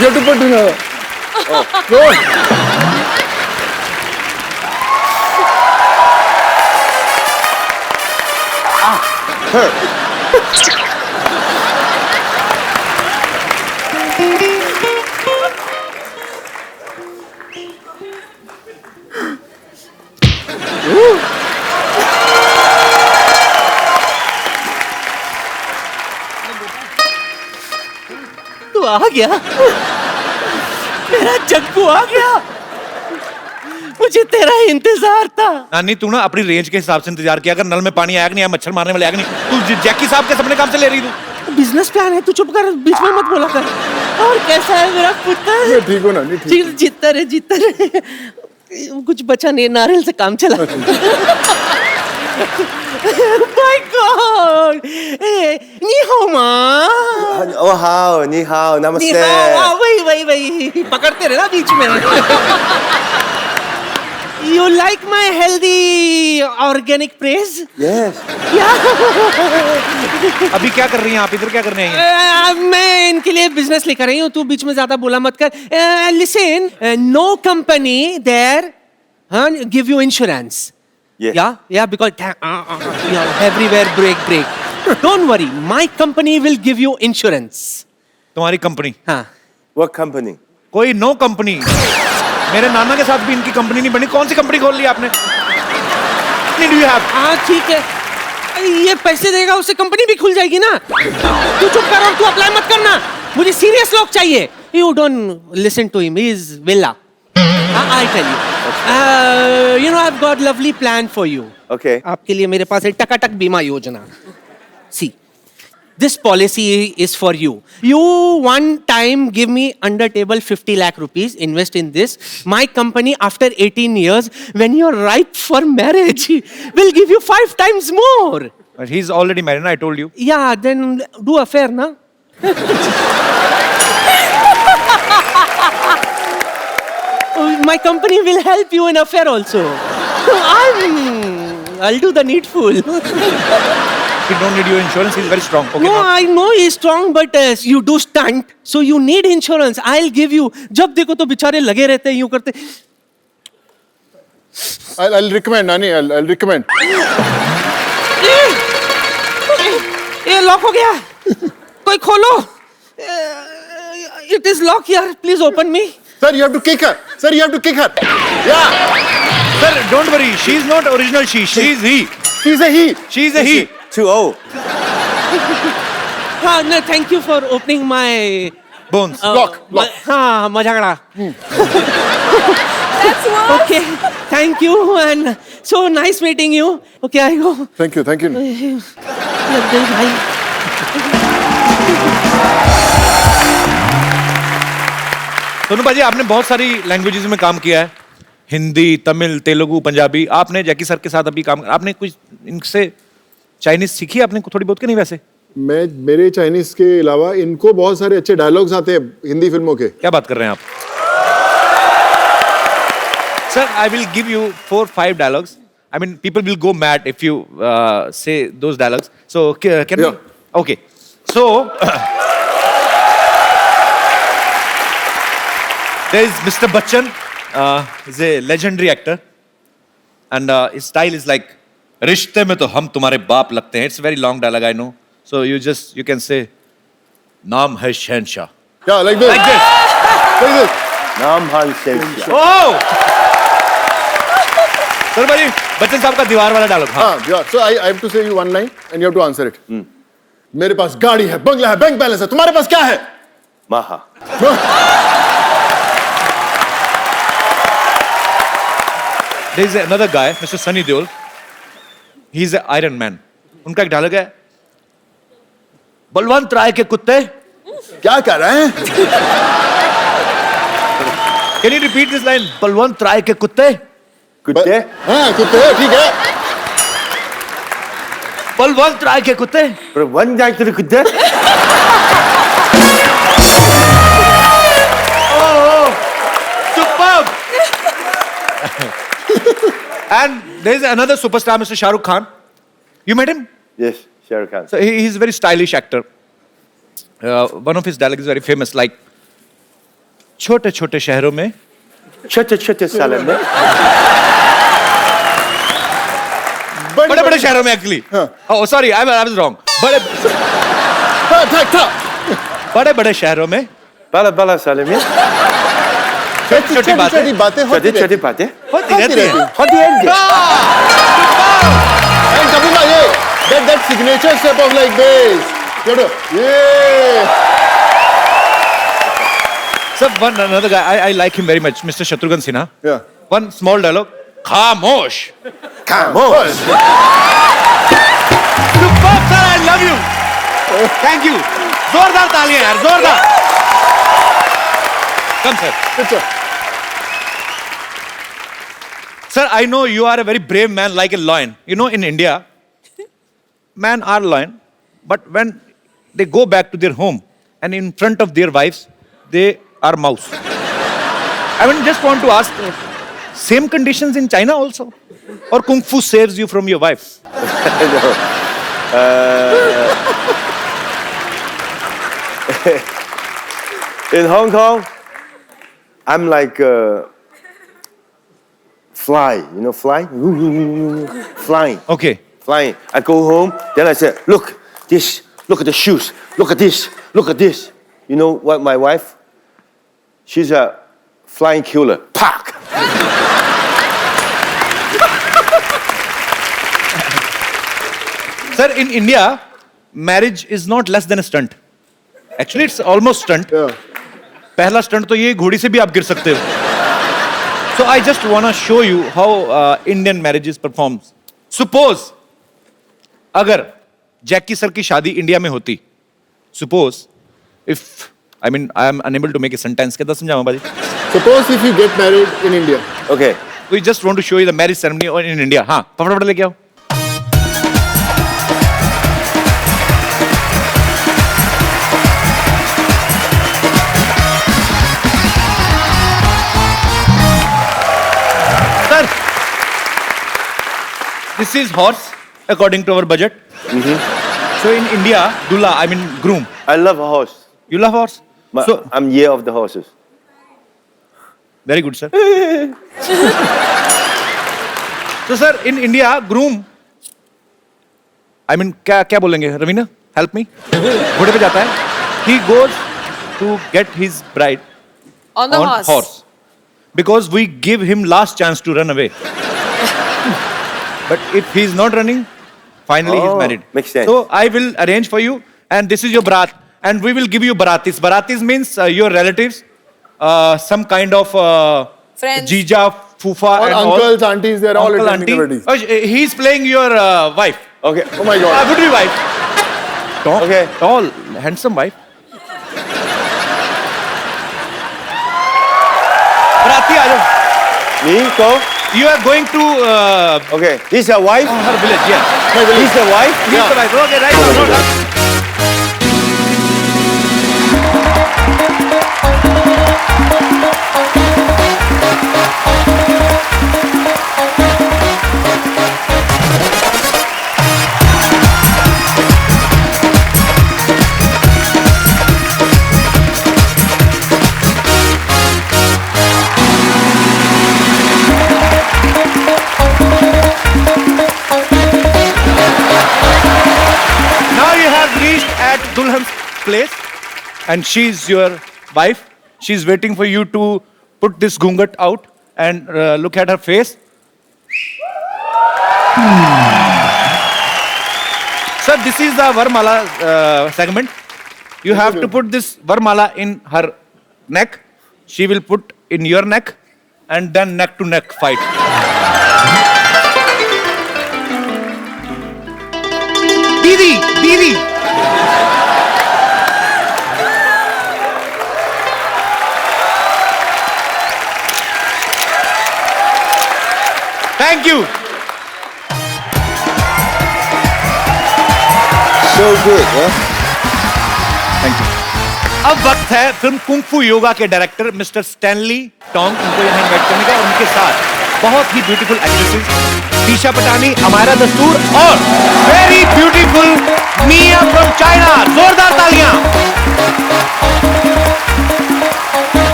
You have to put in a... तू आ गया, मेरा जग्गू आ गया. मुझे तेरा इंतजार था. नानी, तू ना अपनी रेंज के हिसाब से इंतजार किया. अगर नल में पानी आया कि नहीं आया, मच्छर मारने वाले आया कि नहीं. तू जैकी साहब के सपने काम से ले रही तू. बिजनेस प्लान है, तू चुप कर, बीच में मत बोला कर. और कैसा है मेरा पुत्र? ठीक हो ना? नहीं ठीक. जीतता रहे. कुछ बचा नहीं, नारियल से काम चला. My God! Ni hao ma. Oh, hao, ni hao, namaste. Ni hao, वही पकड़ते रहे ना बीच में. You like my healthy organic praise? Yes. अभी क्या कर रही हैं आप? इधर क्या करने आई हैं? मैं इनके लिए बिजनेस लेकर आई हूँ. तू बीच में ज्यादा बोला मत कर. Listen, no company there give you insurance. Yes. Yeah, because everywhere break. Don't worry, my company will give you insurance. तुम्हारी कंपनी? हाँ. What company? कोई नो कंपनी. मेरे नाना के साथ भी इनकी कंपनी नहीं बनी. कौन सी कंपनी खोल ली आपने? Do you have? हाँ ठीक है. ये पैसे देगा उससे कंपनी भी खुल जाएगी ना. तू चुप कर और तू अप्लाई मत करना. मुझे सीरियस लोग चाहिए. You don't listen to him. He is villa. I tell you. You know, I've got lovely plan for you. Okay. आपके लिए मेरे पास है टकाटक बीमा योजना. See, this policy is for you. You one time give me under table 50 lakh rupees, invest in this. My company after 18 years, when you're ripe for marriage, will give you 5 times more. He's already married, I told you. Yeah, then do affair, na? My company will help you in affair also. I'll do the needful. He don't need your insurance. He's very strong. Okay, No, now. I know he's strong, but you do stunt, so you need insurance. I'll give you. जब देखो तो बेचारे लगे रहते हैं यूं करते. I'll recommend, Nani. I'll recommend. ये लॉक हो गया. कोई खोलो. It is locked here. Please open me. Sir, you have to kick her. Sir, you have to kick her. Yeah. Sir, don't worry. She's not original she. She's he. She's a he. She's a he. Too old. हाँ, no, thank you for opening my Bones. Lock. हाँ, मजागड़ा. That's what. Okay, thank you and so nice meeting you. Okay, I go. Thank you. Thank you. लग गई भाई. सोनू भाजी, आपने बहुत सारी languages में काम किया है. हिंदी, तमिल, तेलुगु, पंजाबी, आपने जैकी सर के साथ अभी काम, आपने कुछ इनसे चाइनीज सीखी आपने कुछ थोड़ी बहुत, कि नहीं वैसे? मैं मेरे चाइनीज के अलावा इनको बहुत सारे अच्छे डायलॉग्स आते हैं हिंदी फिल्मों के। क्या बात कर रहे हैं आप? Sir, I will give you 4-5 dialogues. I mean, people will go mad if you say those dialogues. So, can we? Okay. So, there is Mr. Bachchan. He's a legendary actor. And his style is like, रिश्ते में तो हम तुम्हारे बाप लगते हैं. It's a very long dialogue, I know. So, you can say, नाम है शहनशाह. Yeah, like this. Like this. Like this. नाम हाल शेख। Oh! सर भाई, बच्चन साहब का दीवार वाला डायलॉग. हाँ. Yeah. So I have to say you one line and you have to answer it. मेरे पास गाड़ी है, बंगला है, बैंक बैलेंस है, तुम्हारे पास क्या है? Maha. There is another guy, Mr. Sunny Deol. He's an Iron Man. उनका एक डायलॉग है, बलवंत राय के कुत्ते. क्या कर रहे हैं? Can you repeat this line? Balwant राय के कुत्ते. कुत्ते? हाँ, कुत्ते, ठीक है. बलवंत राय के कुत्ते. पर वन जाए तेरे कुत्ते? Superb. And there is another superstar, Mr. Shah Rukh Khan. You met him? Yes, Shah Rukh Khan. So he's a very stylish actor. One of his dialogues is very famous, like, छोटे छोटे शहरों में छोटे छोटे साले में बड़े बड़े शहरों में actually. Oh, sorry, I was wrong. बड़े बड़े शहरों में बाला बाला साले में छोटी छोटी बातें बातें छोटी छोटी बातें होती रहती हैं. होती है। And Kapoor bhai, yeah, that signature step of like this. Yeah. Sir, another guy, I like him very much, Mr. Shatrughan Sinha. Yeah. One small dialogue. खामोश. खामोश। Superb, sir, I love you. Thank you. जोरदार तालियां यार, जोरदार. Come, sir. अच्छा. Sir, I know you are a very brave man, like a lion. You know, in India, men are lion, but when they go back to their home and in front of their wives, they are mouse. I mean, just want to ask, same conditions in China also? Or Kung Fu saves you from your wife? In Hong Kong, I'm like fly, you know, fly? Flying. Okay. Flying. I go home, then I say, look, this, look at the shoes, look at this, look at this. You know what my wife? She's a flying killer. Pack! Sir, in India, marriage is not less than a stunt. Actually, it's almost stunt. Yeah. पहला stunt तो ये घोड़ी से भी आप गिर सकते हो. So I just wanna show you how Indian marriages performs. Suppose अगर जैकी सर की शादी इंडिया में होती, suppose if I mean I am unable to make a sentence, कैसे समझाऊँ बाजी? Suppose if you get married in India. Okay. We just want to show you the marriage ceremony in India. हाँ, फटाफट लेके आओ. Sir, this is horse according to our budget. So in India, Dula, I mean groom. I love a horse. You love horse? But So I'm year of the horses. very good, sir. So sir, in India, groom. I mean, क्या बोलेंगे? Ravina, help me. घोड़े पे जाता है. He goes to get his bride On the on horse. Because we give him last chance to run away. But if he's not running, finally he's Oh, married. makes sense. So I will arrange for you, and this is your barat, and we will give you baratis. Baratis means your relatives, some kind of Friends. jija, fufa, Or and uncles, aunties, they're all Uncle, attending the auntie. weddings. Oh, he's playing your wife. Okay. Oh my God. Would be wife. Tall, Okay. tall, handsome wife. बराती आ जाओ. Me go. You are going to Okay. This is your wife. her village. Yeah. This is the wife. He's the wife. Okay, right now. No, now you have reached at Dulhan's place, and she's your wife. She's waiting for you to put this ghungat out and look at her face. Sir, this is the Varmala segment. You have to put this Varmala in her neck. She will put in your neck, and then neck to neck fight. Didi, Didi. Thank you. So good, huh? Thank you. अब वक्त है film kung फू योगा के director mister Stanley Tong उनको यहाँ invite करने का, और उनके साथ बहुत ही ब्यूटीफुल एक्ट्रेसेस टीशा पटानी, अमायरा दस्तूर और very beautiful Mia from China. जोरदार तालियां।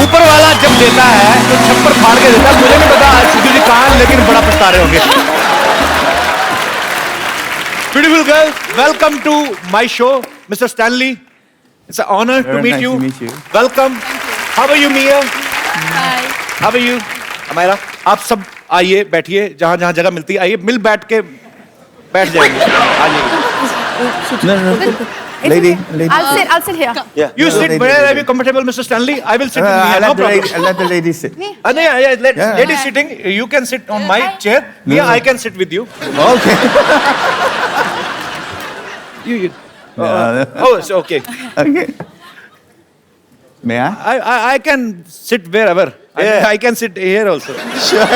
ऊपर वाला जब देता है तो छप्पर फाड़ के देता है। मुझे नहीं पता सिद्धू जी कहाँ हैं, लेकिन बड़ा पछता रहे होंगे। Beautiful girl, welcome to my show, Mr. Stanley. It's an honor to meet you. Welcome. How are you, Mia? Hi. How are you, Amira? आप सब आइए, बैठिए, जहाँ जहाँ जगह मिलती है आइए, मिल बैठ के बैठ जाएंगे। आइए। Lady. I'll sit here. Yeah. You sit wherever you comfortable, Mr. Stanley. I will sit with Mia. No problem. I'll let the lady sit. Lady sitting. You can sit on my chair. Mia, I can sit with you. Okay. You. No. Oh, it's okay. Okay. May I? I can sit wherever. Yeah. I can sit here also. Sure.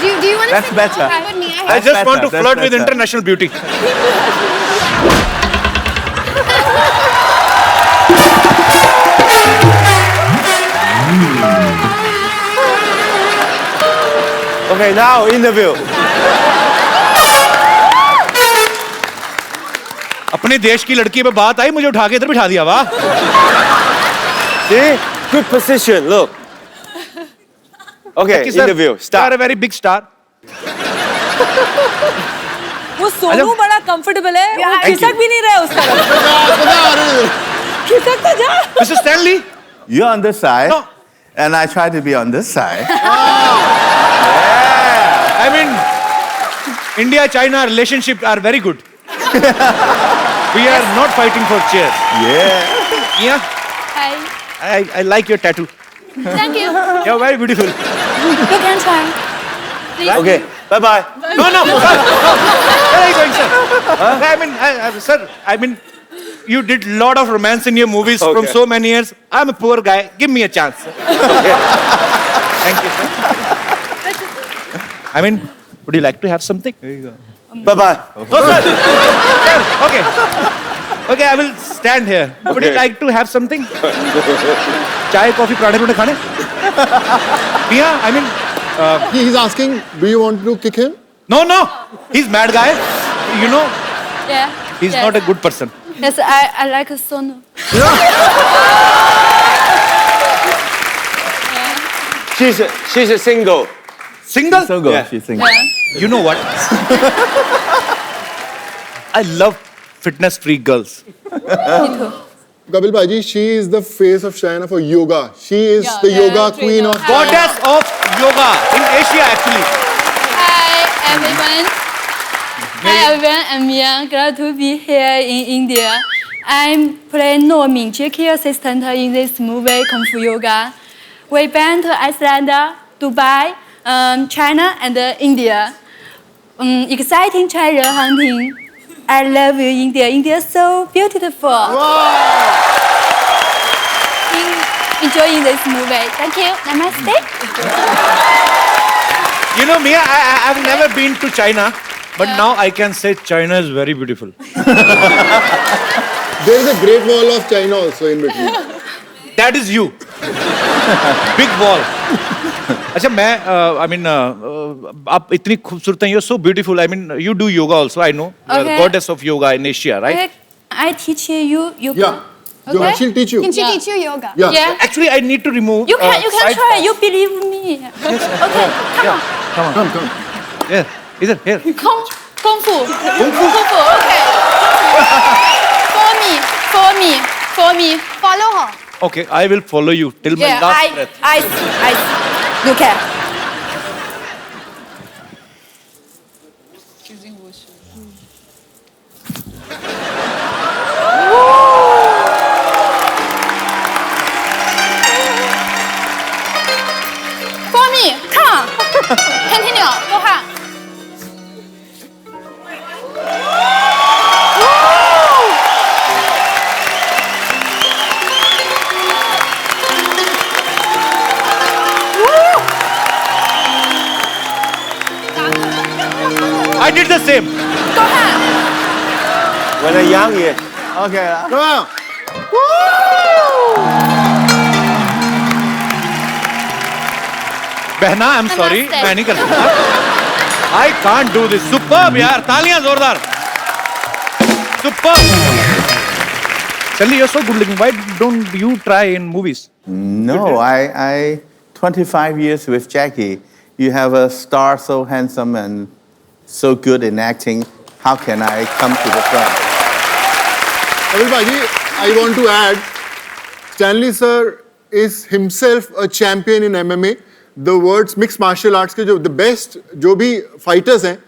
Do you want to That's sit better. beside me? I just want to That's flirt with better. international beauty. Okay, now interview. अपने देश की लड़की पे बात आई, मुझे उठा के इधर बिठा दिया। वाह। See? Good position. Look. Okay, interview. You are Start. a very big star. वो सोनू बड़ा कंफर्टेबल है, वो खिसक भी नहीं रहा है उस तरफ। खिसक तो जा। Mr. Stanley. You're on this side, No. and I try to be on this side. I mean, India-China relationship are very good. We are not fighting for chairs. Yeah. Yeah. Hi. I like your tattoo. Thank you. You're very beautiful. You can try. Please. Okay, bye bye. No, sir. No. Where are you going, sir? I mean, sir, I mean, you did lot of romance in your movies from Okay. so many years. I'm a poor guy. Give me a chance. Thank you, sir. I mean, would you like to have something? There you go. Bye bye. No, sir. Sir, okay. Okay, I will stand here. Would you Okay. like to have something? Chai, coffee, पराठे रोटे खाने? Yeah, I mean, He's asking, do you want to kick him? no. He's mad guy. You know, Yeah. he's yes. not a good person. Yes, I like Sonu. She's a single. Single? So go. Yeah. She's singing. Yeah. You know what? I love fitness freak girls. Me too. Kapil Bhaji, she is the face of China for yoga. She is Yeah, the yeah, yoga trainer. queen of Goddess of yoga in Asia, actually. Hi everyone. Hi everyone. I'm Mia. Glad to be here in India. I'm playing No Mingqie, key assistant in this movie Kung Fu Yoga. We been to Iceland, Dubai, China, and India. exciting 船人航艇。I love you, India. India is so beautiful. Enjoying this movie. Thank you. Namaste. You know, Mia, I've never been to China, but now I can say China is very beautiful. There is a Great Wall of China also in between. That is you. Big wall. अच्छा मैं I mean आप इतनी खूबसूरत हैं, you're so beautiful. I mean you do yoga also. I know. You are the Okay. goddess of yoga in Asia, right? Okay. I teach you yoga. Yeah. Okay. She'll teach you. Can she teach you yoga? Yeah. Yeah. Actually, I need to remove. You can side try. fat. You believe me. Okay. Yeah, come on. Come, come. Yeah, either here. Kung fu. Kung fu. Okay. For me. Follow her. Okay, I will follow you till my Yeah. last breath. I. Look at. For me, come on. Continue. Go on. I did the same. Go on. When I'm young, yes. Okay. Come on. बहना, I'm sorry, Namaste. मैं नहीं कर सकता. I can't do this. Superb यार, तालियां जोरदार. Superb. Stanley, you're so good looking. Why don't you try in movies? No, I 25 years with Jackie. You have a star so handsome and so good in acting. How can I come to the front? Abel Bhaji, I want to add, Stanley sir is himself a champion in MMA. The words mixed martial arts के जो the best जो भी fighters हैं,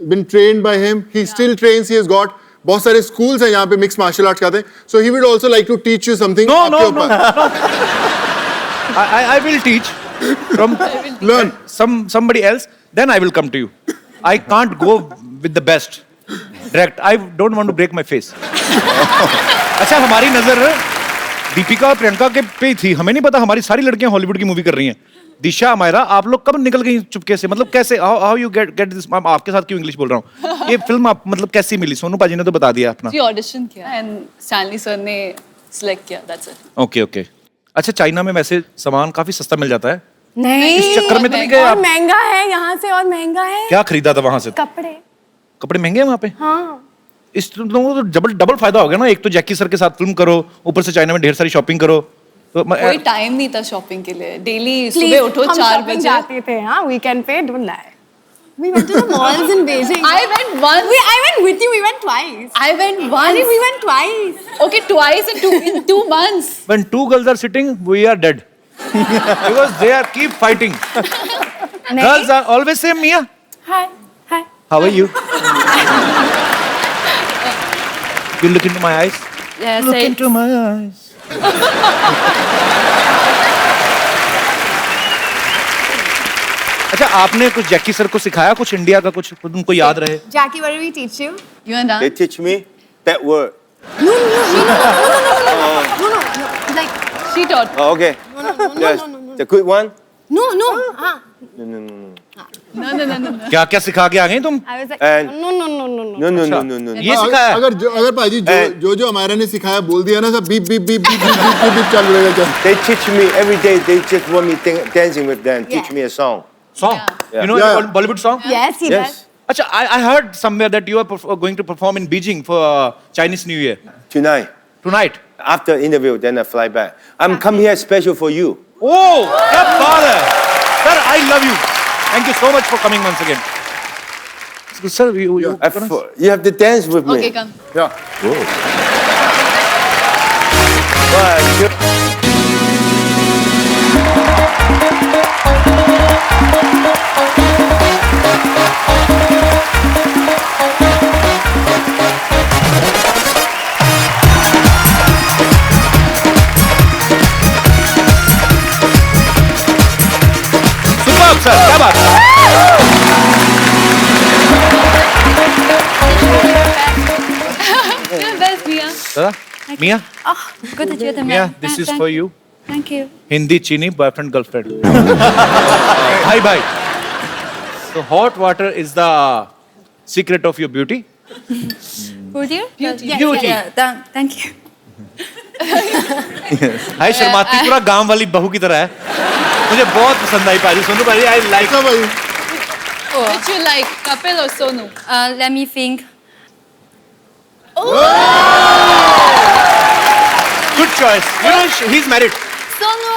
been trained by him. He still trains. He has got बहुत सारे schools हैं यहाँ पे mixed martial arts खाते हैं. So he would also like to teach you something. No, आपके no, no, ऊपर. I will teach from Learn. somebody else. Then I will come to you. I can't go with the best. Direct. I don't want to break my face. अच्छा हमारी नजर दीपिका और प्रियंका के पे ही थी. हमें नहीं पता हमारी सारी लड़कियां हॉलीवुड की मूवी कर रही हैं. दिशा, मायरा, आप लोग कब निकल गई चुपके से? मतलब कैसे? How you get this? आपके साथ क्यों इंग्लिश बोल रहा हूँ? ये फिल्म आप मतलब कैसी मिली? सोनू पाजी ने तो बता दिया अपना. जी ऑडिशन किया एंड स्टैनली सर ने सिलेक्ट किया, दैट्स इट. Okay okay. अच्छा चाइना में वैसे सामान काफी सस्ता मिल जाता है. नहीं, इस चक्कर में तो नहीं गए और आप? महंगा है यहाँ से, और महंगा है. क्या खरीदा था वहां से? कपड़े. कपड़े महंगे हैं वहाँ पे? हाँ. इस तुम लोगों को तो डबल फायदा हो गया ना. एक तो जैकी सर के साथ फिल्म करो, ऊपर से चाइना में ढेर सारी शॉपिंग करो. तो कोई टाइम नहीं था शॉपिंग के लिए. डेली Please, सुबह उठो हम 4 shopping बजे. जाते थे. हाँ, weekend पे, don't lie. We went to the malls in Beijing. I went once. I went with you. We went twice. I went once. We went twice. Okay, twice in 2 months. when two girls are sitting, we are dead. Because they are keep fighting. Girls are always same. Mia, Hi. Hi. how are you? You look into my eyes. Yeah, Look say into my eyes. अच्छा आपने कुछ Jackie sir को सिखाया कुछ India का कुछ उनको याद रहे? Jackie, what did we teach you? you and They Dan. teach me backward. No. Like She taught. Oh, okay. Yes. The good one? no. No. क्या क्या सिखा के आ गई तुम? I was like And no. no. ये सिखाया? अगर भाजी जो हमारा ने सिखाया बोल दिया ना सब beep beep beep beep beep beep beep चल रहेगा चल. They teach me every day. They just want me dancing with them. Teach Yeah. me a song. Song? Yeah. You know Yeah. Bollywood song? Yes, he Yes. does. अच्छा I heard somewhere that you are going to perform in Beijing for Chinese New Year Tonight. tonight. After interview, then I fly back. I'm come here special for you. Oh, क्या बात है! Sir, I love you. Thank you so much for coming once again. Sir, you You have to dance with me. Okay, come. Yeah. One, two. Superb, sir. क्या बात है? दादा Mia Oh, good that you're the Mia man. This is for you Thank you. Hindi चीनी boyfriend girlfriend भाई भाई so hot water is the secret of your beauty Would you? Beauty. Yeah, Beauty. Thank you. हाय शर्माती पूरा गांव वाली बहू की तरह है मुझे बहुत पसंद आई पाजी सोनू पाजी आई लाइक अच्छा भाई Which you like, Kapil or Sonu? Let me think. Good choice you know he is married Sonu.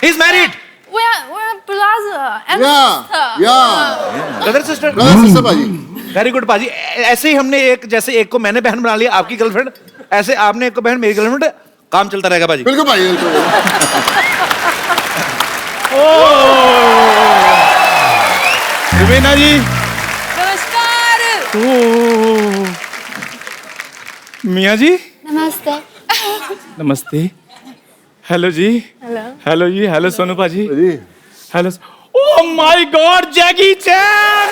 He is married We're brother and या sister. या ब्रदर सिस्टर ब्रदर सिस्टर भाई वेरी गुड पाजी ऐसे ही हमने एक जैसे एक को मैंने बहन बना लिया आपकी गर्लफ्रेंड ऐसे आपने एक को बहन मेरी गर्लफ्रेंड काम चलता रहेगा पाजी बिल्कुल भाई बिल्कुल रुबीना जी नमस्कार। मियाँ जी Namaste. नमस्ते हेलो जी हेलो जी हेलो सोनू पाजी hello oh my God Jackie Chan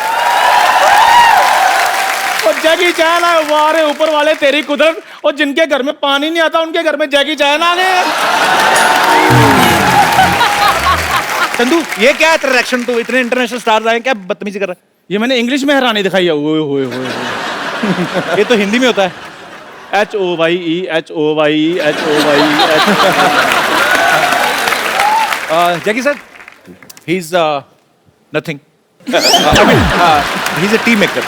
और जैकी चैन है वारे ऊपर वाले तेरी कुदरत और जिनके घर में पानी नहीं आता उनके घर में जैकी चैन आ गए चंदू ये क्या है तेरा रिएक्शन तो इतने इंटरनेशनल स्टार्स आए क्या बदतमीजी कर रहा ये मैंने इंग्लिश में हैरानी दिखाई है ओए होए होए है ये तो हिंदी में होता है HOYE Jackie sir he is nothing I mean he is a T maker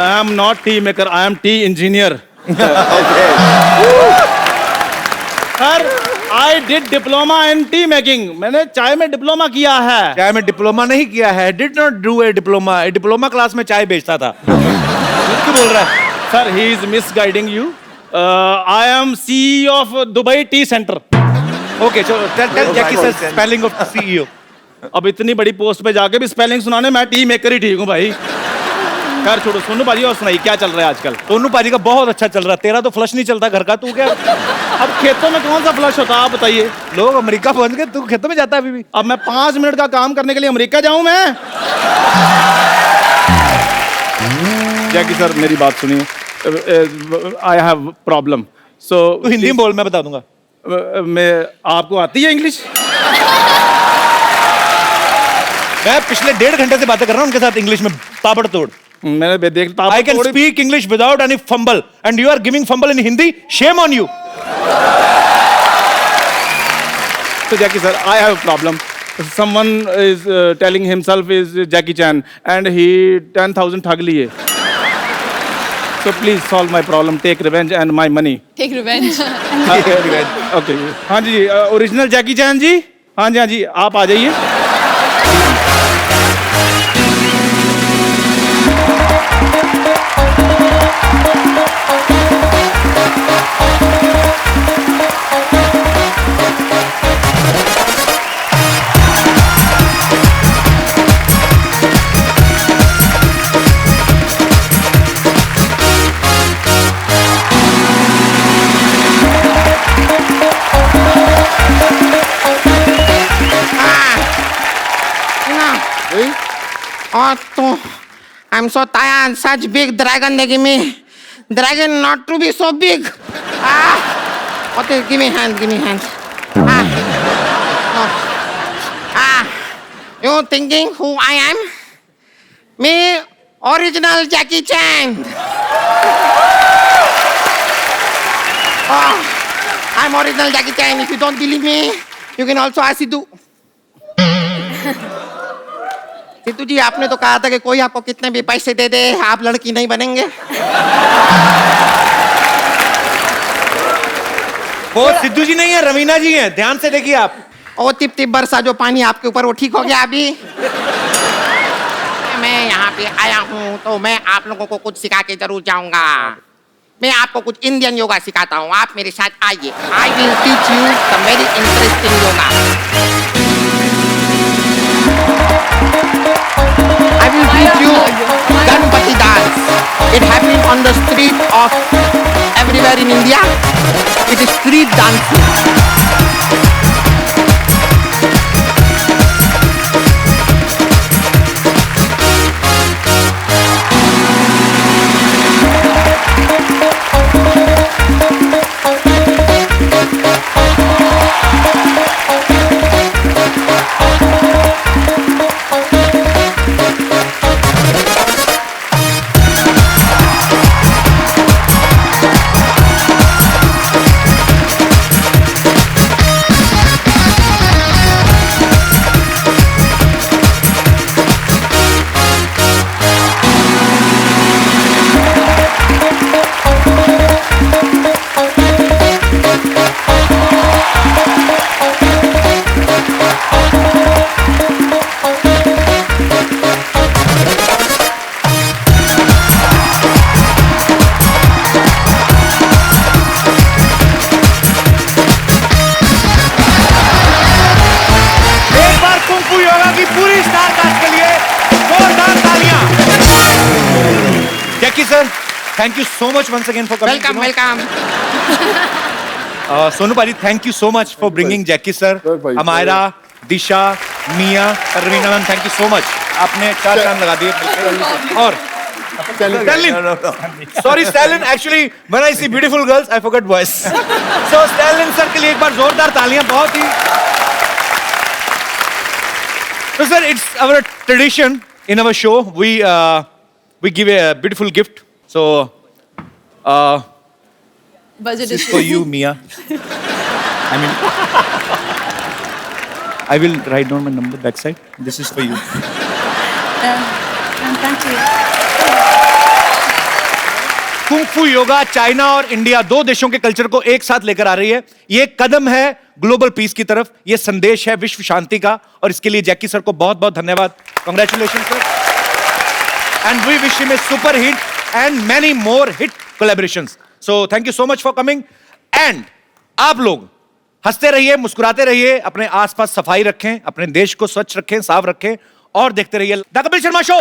I am not tea maker, I am tea engineer. Sir, I did diploma in tea making. मैंने चाय में डिप्लोमा किया है. चाय में डिप्लोमा नहीं किया है did not do a diploma diploma class में चाय बेचता था क्यों बोल रहा है Sir, he is misguiding you. I am CEO of Dubai Tea Center. Okay चलो tell Jackie sir spelling of CEO अब इतनी बड़ी पोस्ट पे जाके भी स्पेलिंग सुनाने मैं टी मेकर ही ठीक हूँ भाई. खैर छोड़ो सोनू भाजी और सुनाइए क्या चल रहा है आजकल. सोनू पाजी का बहुत अच्छा चल रहा है तेरा तो फ्लश नहीं चलता घर का तू क्या अब खेतों में कौन सा फ्लश होता है आप बताइए. लोग अमेरिका पहुंच गए तू खेतों में जाता है अभी भी अब मैं 5 मिनट का काम करने के लिए अमेरिका जाऊं मैं. जैकी सर मेरी बात सुनिए. आई हैव प्रॉब्लम सो तू हिंदी में बोल मैं बता दूंगा मैं आपको आती है इंग्लिश. मैं पिछले 1.5 घंटे से बातें कर रहा हूँ उनके साथ इंग्लिश में ताबड़तोड़ मैंने देखता I can speak English without any fumble and you are giving fumble in Hindi shame on you So Jackie sir, I have a problem. Someone is telling himself is Jackie Chan and he 10,000 ठग लिए. So please solve my problem. Take revenge and my money. Take revenge. Okay. हाँ जी original जैकी चैन जी. हाँ जी आप आ जाइए. Oh, I'm so tired. Such big dragon they give me. Dragon not to be so big. Okay, give me hand, give me hand. You thinking who I am? Me, original Jackie Chan. I'm original Jackie Chan. If you don't believe me, you can also ask Sidhu. Sidhu जी आपने तो कहा था कि कोई आपको कितने भी पैसे दे दे आप लड़की नहीं बनेंगे. वो सिद्धू जी नहीं है रवीना जी हैं ध्यान से देखिए आप. ओ टिप टिप बरसा जो पानी आपके ऊपर वो ठीक हो गया अभी. मैं यहाँ पे आया हूँ तो मैं आप लोगों को कुछ सिखा के जरूर जाऊंगा. मैं आपको कुछ इंडियन योगा सिखाता हूँ आप मेरे साथ आइए. I will teach you the very interesting yoga. I will teach you Ganpati dance. It happens on the street of everywhere in India. It is street dancing. एक बार कुंफू योगा की पूरी स्टार कास्ट के लिए जोरदार तालियां। Jackie sir, thank you so much once again for coming. Welcome welcome. Sonu Paaji, thank you so much for bringing Jackie sir, भाई। Amyra, Disha, Mia, Raveena ma'am, thank you so much. आपने 4 चांद लगा दिए। और Stalin. Sorry, Stalin. Actually, when I see beautiful girls, I forget voice. So, Stalin sir के लिए एक बार जोरदार तालियां। बहुत ही। So, sir, it's our tradition in our show. We give a beautiful gift. So, Budget this is is for you, Mia. I mean, I will write down my number backside. This is for you. Thank you. Kung fu yoga China और India, 2 देशों के culture को एक साथ लेकर आ रही है। ये एक कदम है ग्लोबल पीस की तरफ, ये संदेश है विश्व शांति का, और इसके लिए जैकी सर को बहुत बहुत धन्यवाद। Congratulation sir, and we wish him a super hit and many more hit collaborations. So thank you so much for coming. And आप लोग हंसते रहिए, मुस्कुराते रहिए, अपने आसपास सफाई रखें, अपने देश को स्वच्छ रखें, साफ रखें, और देखते रहिए द कपिल शर्मा शो।